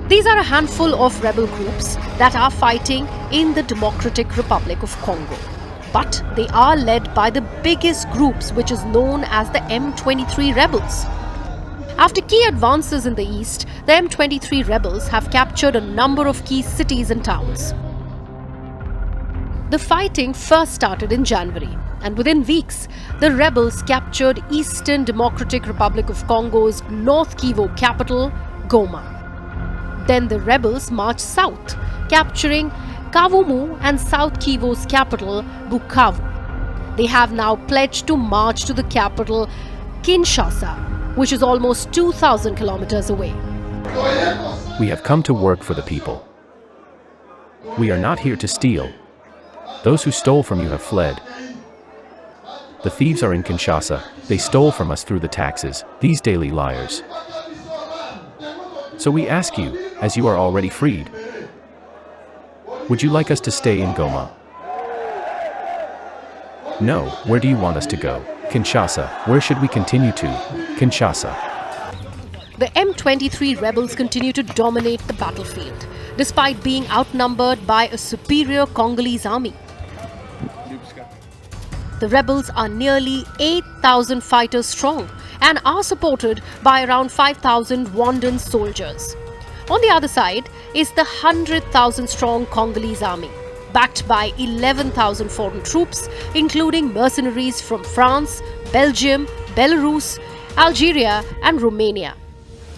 These are a handful of rebel groups that are fighting in the Democratic Republic of Congo. But they are led by the biggest groups, which is known as the M23 rebels. After key advances in the east, the M23 rebels have captured a number of key cities and towns. The fighting first started in January, and within weeks, the rebels captured Eastern Democratic Republic of Congo's North Kivu capital, Goma. Then the rebels marched south, capturing Kavumu and South Kivu's capital, Bukavu. They have now pledged to march to the capital, Kinshasa, which is almost 2,000 kilometers away. We have come to work for the people. We are not here to steal. Those who stole from you have fled. The thieves are in Kinshasa. They stole from us through the taxes, these daily liars. So we ask you, as you are already freed, would you like us to stay in Goma? No, where do you want us to go? Kinshasa. Where should we continue to? Kinshasa. The M23 rebels continue to dominate the battlefield, despite being outnumbered by a superior Congolese army. The rebels are nearly 8,000 fighters strong and are supported by around 5,000 Rwandan soldiers. On the other side is the 100,000 strong Congolese army, backed by 11,000 foreign troops, including mercenaries from France, Belgium, Belarus, Algeria, and Romania,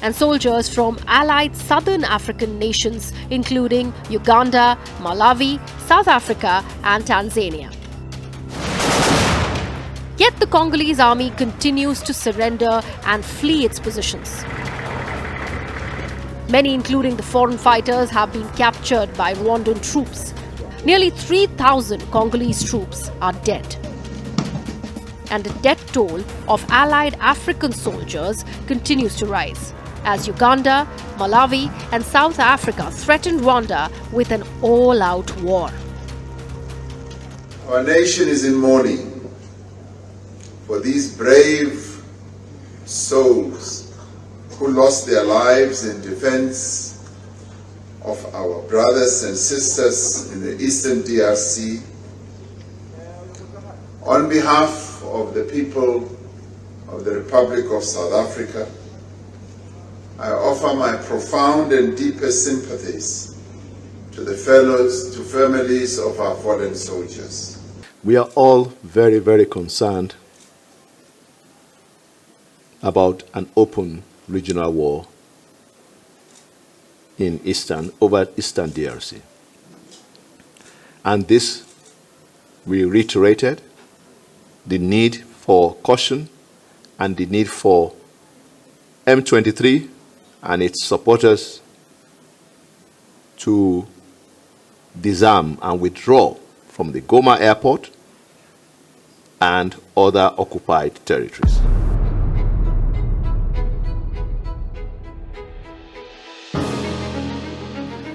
and soldiers from allied southern African nations, including Uganda, Malawi, South Africa, and Tanzania. Yet the Congolese army continues to surrender and flee its positions. Many, including the foreign fighters, have been captured by Rwandan troops. Nearly 3,000 Congolese troops are dead. And the death toll of allied African soldiers continues to rise, as Uganda, Malawi, and South Africa threaten Rwanda with an all-out war. Our nation is in mourning for these brave souls who lost their lives in defense of our brothers and sisters in the Eastern DRC. On behalf of the people of the Republic of South Africa, I offer my profound and deepest sympathies to the families of our fallen soldiers. We are all very, very concerned about an open regional war over Eastern DRC. And this, we reiterated the need for caution and the need for M23 and its supporters to disarm and withdraw from the Goma airport and other occupied territories.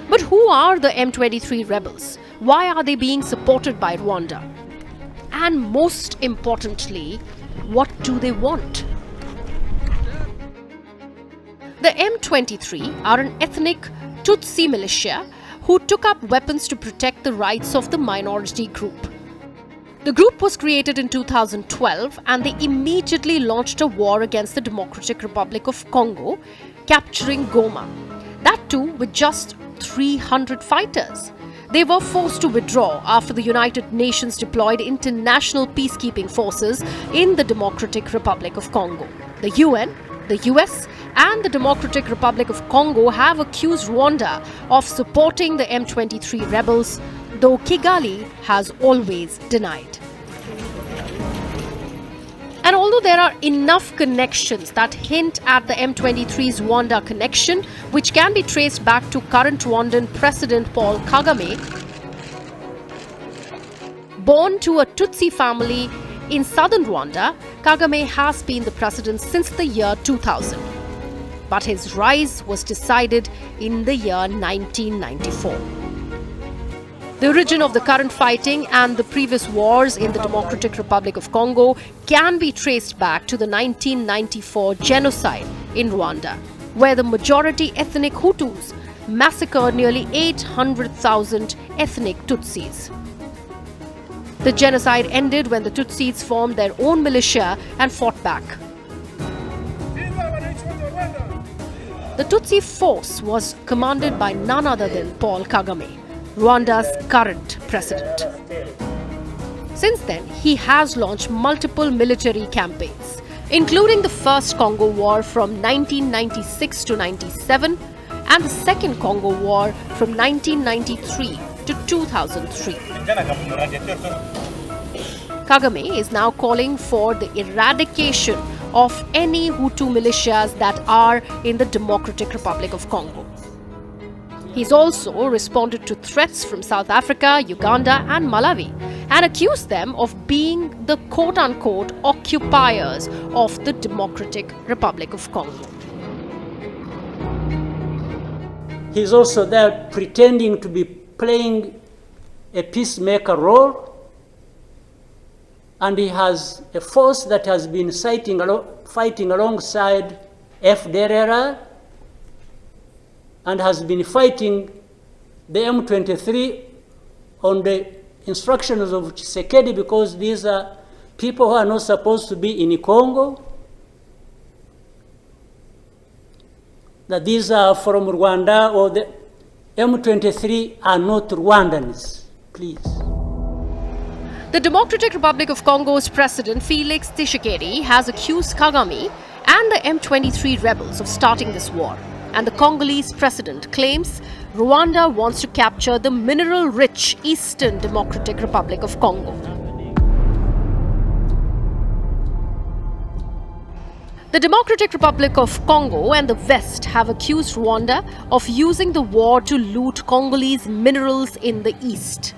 But who are the M23 rebels? Why are they being supported by Rwanda? And most importantly, what do they want? The M23 are an ethnic Tutsi militia who took up weapons to protect the rights of the minority group. The group was created in 2012 and they immediately launched a war against the Democratic Republic of Congo, capturing Goma. That too with just 300 fighters. They were forced to withdraw after the United Nations deployed international peacekeeping forces in the Democratic Republic of Congo. The UN, the US, and the Democratic Republic of Congo have accused Rwanda of supporting the M23 rebels, though Kigali has always denied. And although there are enough connections that hint at the M23's Rwanda connection, which can be traced back to current Rwandan President Paul Kagame, born to a Tutsi family In southern Rwanda, Kagame has been the president since the year 2000. But his rise was decided in the year 1994. The origin of the current fighting and the previous wars in the Democratic Republic of Congo can be traced back to the 1994 genocide in Rwanda, where the majority ethnic Hutus massacred nearly 800,000 ethnic Tutsis. The genocide ended when the Tutsis formed their own militia and fought back. The Tutsi force was commanded by none other than Paul Kagame, Rwanda's current president. Since then, he has launched multiple military campaigns, including the First Congo War from 1996 to 97 and the Second Congo War from 1993 to 2003. Kagame is now calling for the eradication of any Hutu militias that are in the Democratic Republic of Congo. He's also responded to threats from South Africa, Uganda and Malawi and accused them of being the quote-unquote occupiers of the Democratic Republic of Congo. He's also there pretending to be playing a peacemaker role, and he has a force that has been fighting alongside FDLR and has been fighting the M23 on the instructions of Tshisekedi, because these are people who are not supposed to be in Congo, that these are from Rwanda, or the M23 are not Rwandans, please. The Democratic Republic of Congo's president Felix Tshisekedi has accused Kagame and the M23 rebels of starting this war. And the Congolese president claims Rwanda wants to capture the mineral-rich Eastern Democratic Republic of Congo. The Democratic Republic of Congo and the West have accused Rwanda of using the war to loot Congolese minerals in the East.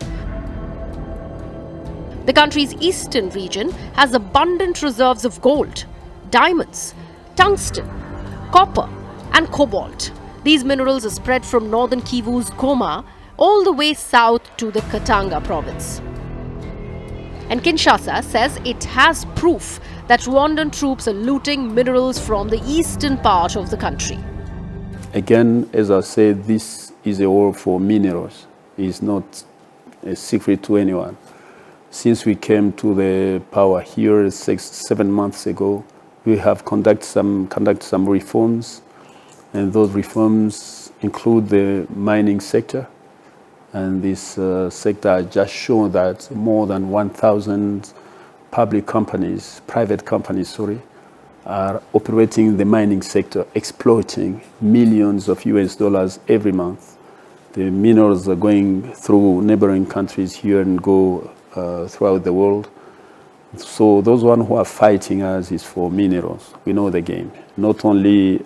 The country's eastern region has abundant reserves of gold, diamonds, tungsten, copper, and cobalt. These minerals are spread from northern Kivu's Goma all the way south to the Katanga province. And Kinshasa says it has proof that Rwandan troops are looting minerals from the eastern part of the country. Again, as I said, this is a war for minerals. It's not a secret to anyone. Since we came to the power here 6-7 months ago, we have conducted some reforms, and those reforms include the mining sector. And this sector has just shown that more than 1,000 private companies, are operating in the mining sector, exploiting millions of US dollars every month. The minerals are going through neighboring countries here and go throughout the world. So those ones who are fighting us is for minerals. We know the game. Not only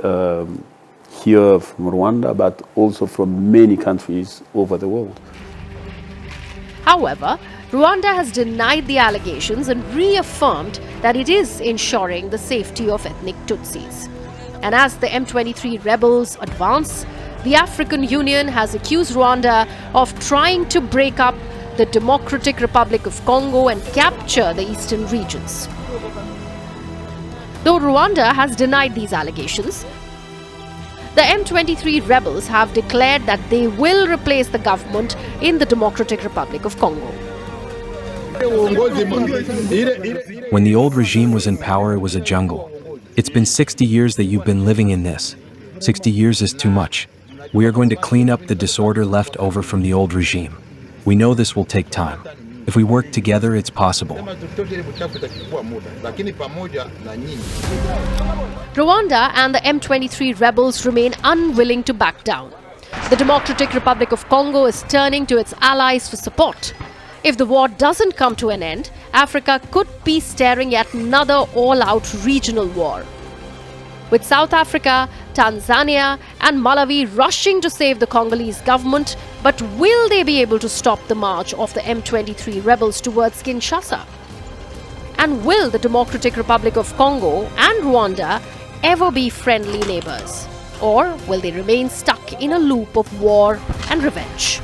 here from Rwanda, but also from many countries over the world. However, Rwanda has denied the allegations and reaffirmed that it is ensuring the safety of ethnic Tutsis. And as the M23 rebels advance, the African Union has accused Rwanda of trying to break up the Democratic Republic of Congo and capture the eastern regions. Though Rwanda has denied these allegations, the M23 rebels have declared that they will replace the government in the Democratic Republic of Congo. When the old regime was in power, it was a jungle. It's been 60 years that you've been living in this. 60 years is too much. We are going to clean up the disorder left over from the old regime. We know this will take time. If we work together, it's possible. Rwanda and the M23 rebels remain unwilling to back down. The Democratic Republic of Congo is turning to its allies for support. If the war doesn't come to an end, Africa could be staring at another all-out regional war. With South Africa, Tanzania and Malawi rushing to save the Congolese government, but will they be able to stop the march of the M23 rebels towards Kinshasa? And will the Democratic Republic of Congo and Rwanda ever be friendly neighbors? Or will they remain stuck in a loop of war and revenge?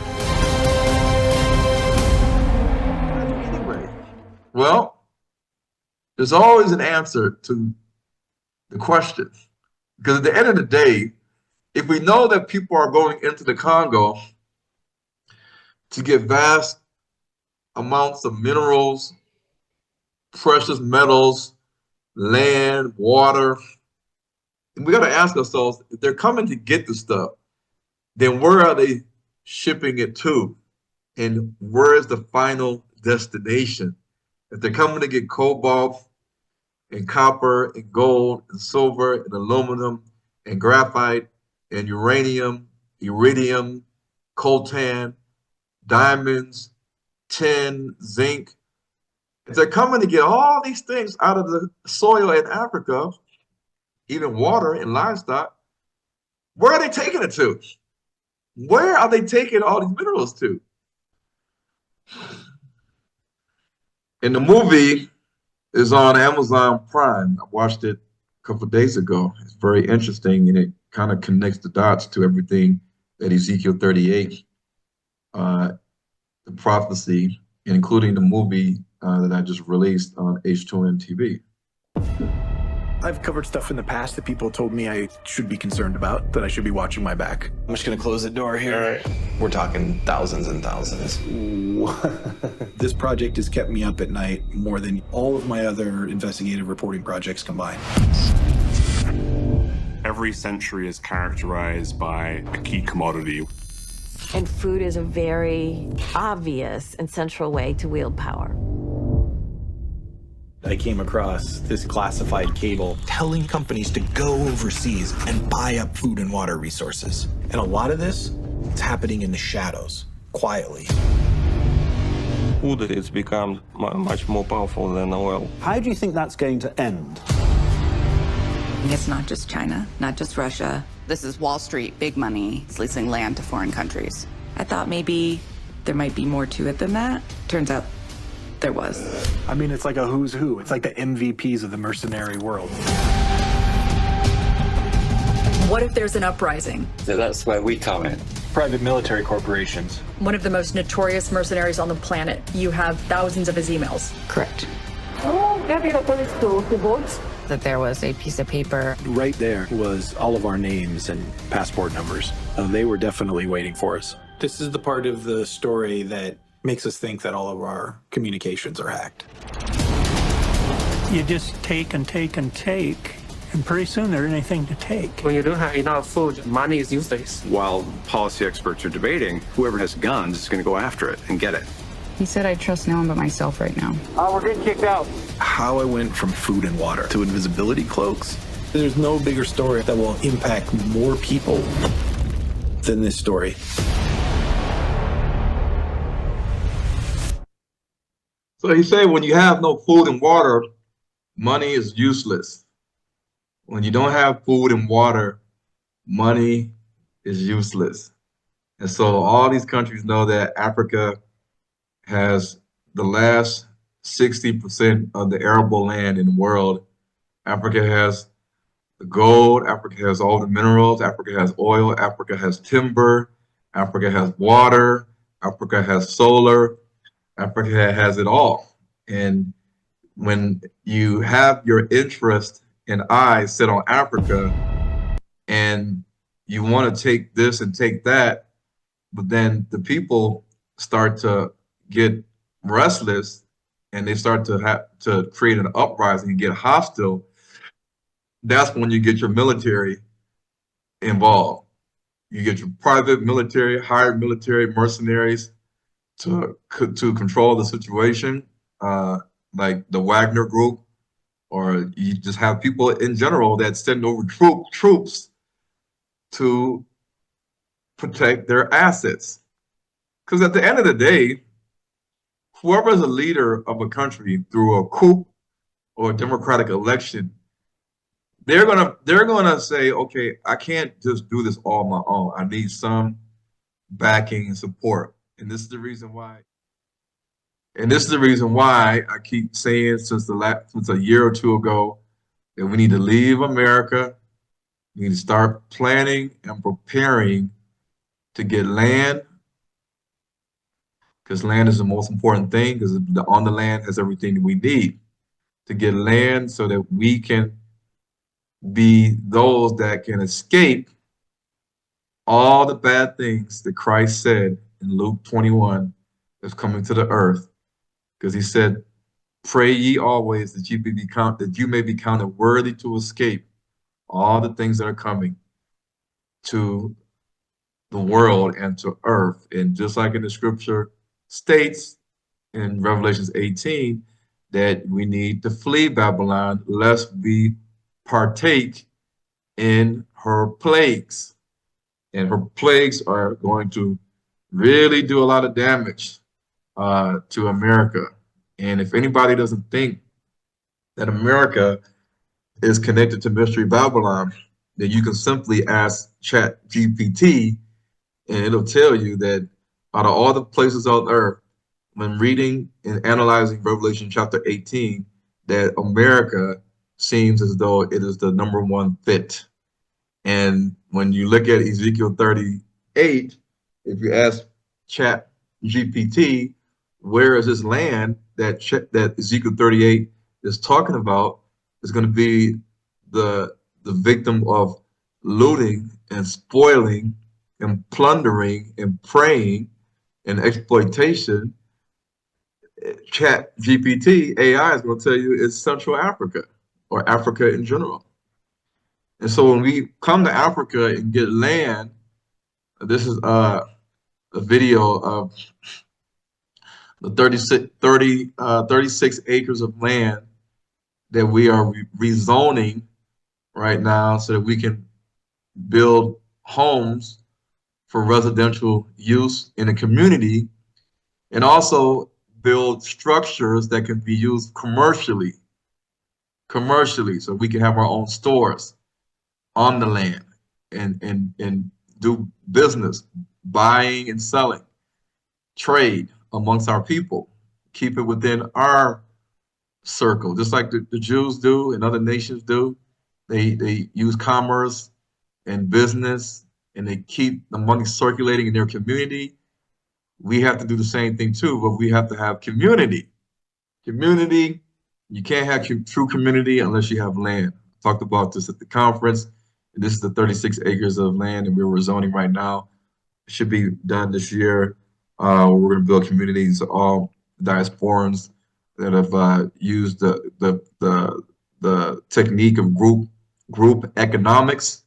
Anyway, well, there's always an answer to the question. Because at the end of the day, if we know that people are going into the Congo to get vast amounts of minerals, precious metals, land, water, and we got to ask ourselves, if they're coming to get the stuff, then where are they shipping it to? And where is the final destination? If they're coming to get cobalt and copper and gold and silver and aluminum and graphite and uranium, iridium, coltan, diamonds, tin, zinc, if they're coming to get all these things out of the soil in Africa, even water and livestock, where are they taking it to? Where are they taking all these minerals to? And the movie is on Amazon Prime. I watched it a couple of days ago. It's very interesting, and it kind of connects the dots to everything that Ezekiel 38, the prophecy, including the movie that I just released on H2N TV. I've covered stuff in the past that people told me I should be concerned about, that I should be watching my back. I'm just gonna close the door here. All right. We're talking thousands and thousands. This project has kept me up at night more than all of my other investigative reporting projects combined. Every century is characterized by a key commodity. And food is a very obvious and central way to wield power. I came across this classified cable telling companies to go overseas and buy up food and water resources. And a lot of this is happening in the shadows, quietly. Food has become much more powerful than oil. How do you think that's going to end? It's not just China, not just Russia. This is Wall Street, big money. It's leasing land to foreign countries. I thought maybe there might be more to it than that. Turns out there was. I mean, it's like a who's who. It's like the MVPs of the mercenary world. What if there's an uprising? So that's where we come in. Private military corporations. One of the most notorious mercenaries on the planet. You have thousands of his emails. Correct. That there was a piece of paper. Right there was all of our names and passport numbers. They were definitely waiting for us. This is the part of the story that makes us think that all of our communications are hacked. You just take and take and take, and pretty soon there isn't anything to take. When you don't have enough food, money is useless. While policy experts are debating, whoever has guns is going to go after it and get it. He said I trust no one but myself right now. We're getting kicked out. How I went from food and water to invisibility cloaks. There's no bigger story that will impact more people than this story. So he said, when you have no food and water, money is useless. When you don't have food and water, money is useless. And so all these countries know that Africa has the last 60% of the arable land in the world. Africa has the gold, Africa has all the minerals, Africa has oil, Africa has timber, Africa has water, Africa has solar, Africa has it all. And when you have your interest and eyes set on Africa and you want to take this and take that, but then the people start to get restless and they start to have to create an uprising and get hostile, that's when you get your military involved. You get your private military, hired military mercenaries to control the situation, like the Wagner Group, or you just have people in general that send over troops to protect their assets. Because at the end of the day, whoever is a leader of a country through a coup or a democratic election, they're gonna say, okay, I can't just do this all on my own. I need some backing and support. And this is the reason why And this is the reason why I keep saying since a year or two ago that we need to leave America. We need to start planning and preparing to get land, because land is the most important thing, because on the land has everything that we need to get land so that we can be those that can escape all the bad things that Christ said in Luke 21 is coming to the earth. Because he said, pray ye always that you may be counted worthy to escape all the things that are coming to the world and to earth. And just like in the scripture states in Revelations 18, that we need to flee Babylon lest we partake in her plagues. And her plagues are going to really do a lot of damage to America. And if anybody doesn't think that America is connected to Mystery Babylon, then you can simply ask ChatGPT, and it'll tell you that out of all the places on earth, when reading and analyzing Revelation chapter 18, that America seems as though it is the #1 fit. And when you look at Ezekiel 38, if you ask ChatGPT, where is this land that Ezekiel 38 is talking about, is going to be the victim of looting and spoiling and plundering and preying and exploitation. ChatGPT AI is going to tell you it's Central Africa or Africa in general. And so when we come to Africa and get land, this is a video of the 36 acres of land that we are rezoning right now so that we can build homes for residential use in a community, and also build structures that can be used commercially, so we can have our own stores on the land and do business, buying and selling, trade amongst our people, keep it within our circle, just like the Jews do and other nations do. They use commerce and business, and they keep the money circulating in their community. We have to do the same thing too, but we have to have community. Community, you can't have true community unless you have land. I talked about this at the conference. And this is the 36 acres of land that we're rezoning right now. It should be done this year. We're going to build communities, all diasporans that have used the technique of group economics,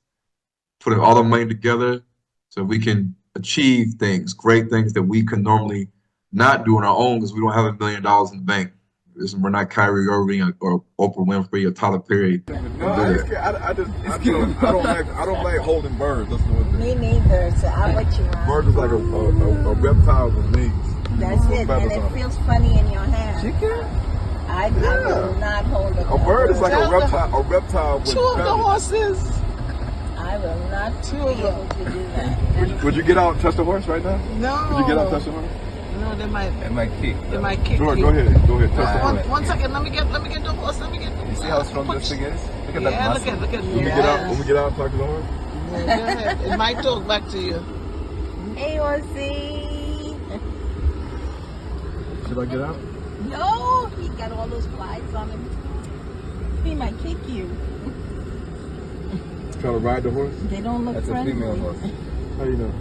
putting all the money together so we can achieve things, great things that we can normally not do on our own because we don't have $1 million in the bank. We're not Kyrie Irving or Oprah Winfrey or Tyler Perry. No, I don't like holding birds. That's what it is. Me neither. So I'll let you run. Bird is like a reptile with wings. That's it, and it feels funny in your hand. Chicken? I will not hold a bird. Is like a reptile with Two of the feathers. horses. I will not be able to do that. Would you get out and touch the horse right now? No. Would you get out and touch the horse? No, they might. It might kick. They might kick. Go ahead. Touch the horse. One second. Let me get the horse. You see how strong this thing is? Look at that Yeah, muscle. look at When we get out and talk to the horse. Yeah, go ahead. It might talk back to you. Hey, horsey. Should I get out? No, he got all those flies on him. He might kick you. Try to ride the horse? They don't look friendly. That's a female horse. How do you know?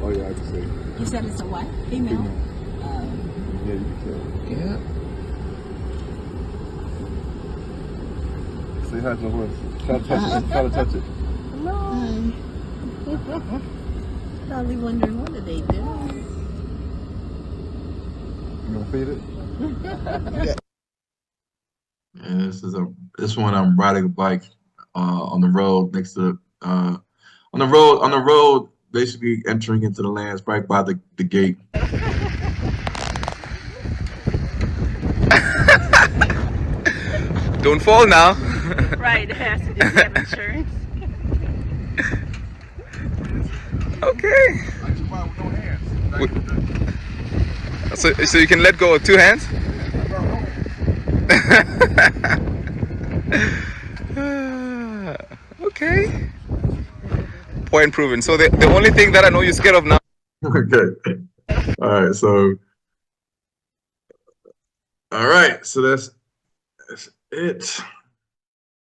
Oh yeah, I can see. You said it's a what? Female? Yeah, you can tell. Yeah. Say hi to the horse. Try to touch it. Try to touch it. No. Probably wondering what did they do. You gonna feed it? And this one I'm riding a bike on the road next to on the road basically entering into the lands right by the gate. Don't fall now. Right, it has to do have insurance. Okay. So you can let go with 2 hands? Okay. Point proven. So the only thing that I know you're scared of now. Okay. All right. So. All right. So that's it.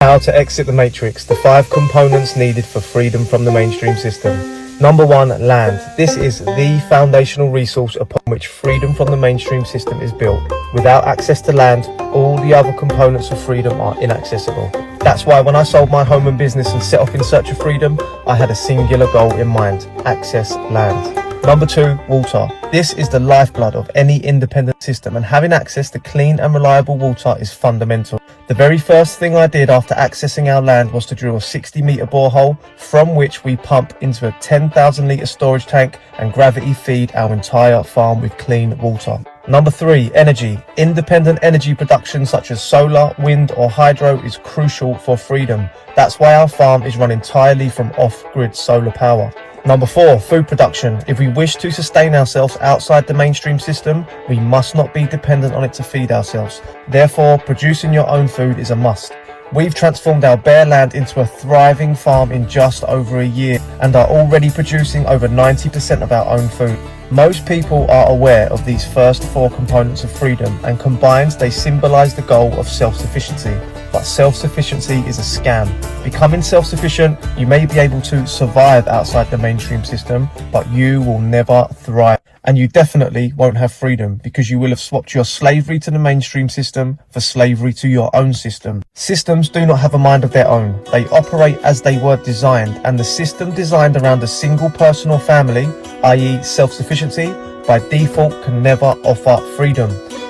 How to exit the matrix, the 5 components needed for freedom from the mainstream system. Number 1, land. This is the foundational resource upon which freedom from the mainstream system is built. Without access to land, all the other components of freedom are inaccessible. That's why when I sold my home and business and set off in search of freedom, I had a singular goal in mind: access land. Number 2, water. This is the lifeblood of any independent system, and having access to clean and reliable water is fundamental. The very first thing I did after accessing our land was to drill a 60-metre borehole from which we pump into a 10,000 litre storage tank and gravity feed our entire farm with clean water. Number 3, energy. Independent energy production such as solar, wind or hydro is crucial for freedom. That's why our farm is run entirely from off-grid solar power. Number 4, food production. If we wish to sustain ourselves outside the mainstream system, we must not be dependent on it to feed ourselves. Therefore, producing your own food is a must. We've transformed our bare land into a thriving farm in just over a year and are already producing over 90% of our own food. Most people are aware of these first 4 components of freedom, and combined they symbolize the goal of self-sufficiency. But self-sufficiency is a scam. Becoming self-sufficient, you may be able to survive outside the mainstream system, but you will never thrive. And you definitely won't have freedom, because you will have swapped your slavery to the mainstream system for slavery to your own system. Systems do not have a mind of their own. They operate as they were designed, and the system designed around a single person or family, i.e. self-sufficiency, by default can never offer freedom.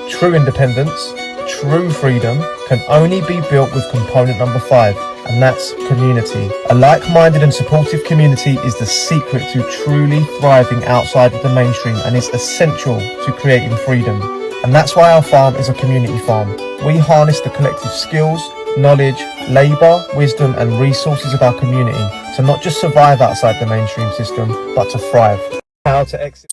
True independence, true freedom, can only be built with component number 5, and that's community. A like-minded and supportive community is the secret to truly thriving outside of the mainstream and is essential to creating freedom. And that's why our farm is a community farm. We harness the collective skills, knowledge, labour, wisdom and resources of our community to not just survive outside the mainstream system, but to thrive. How to exit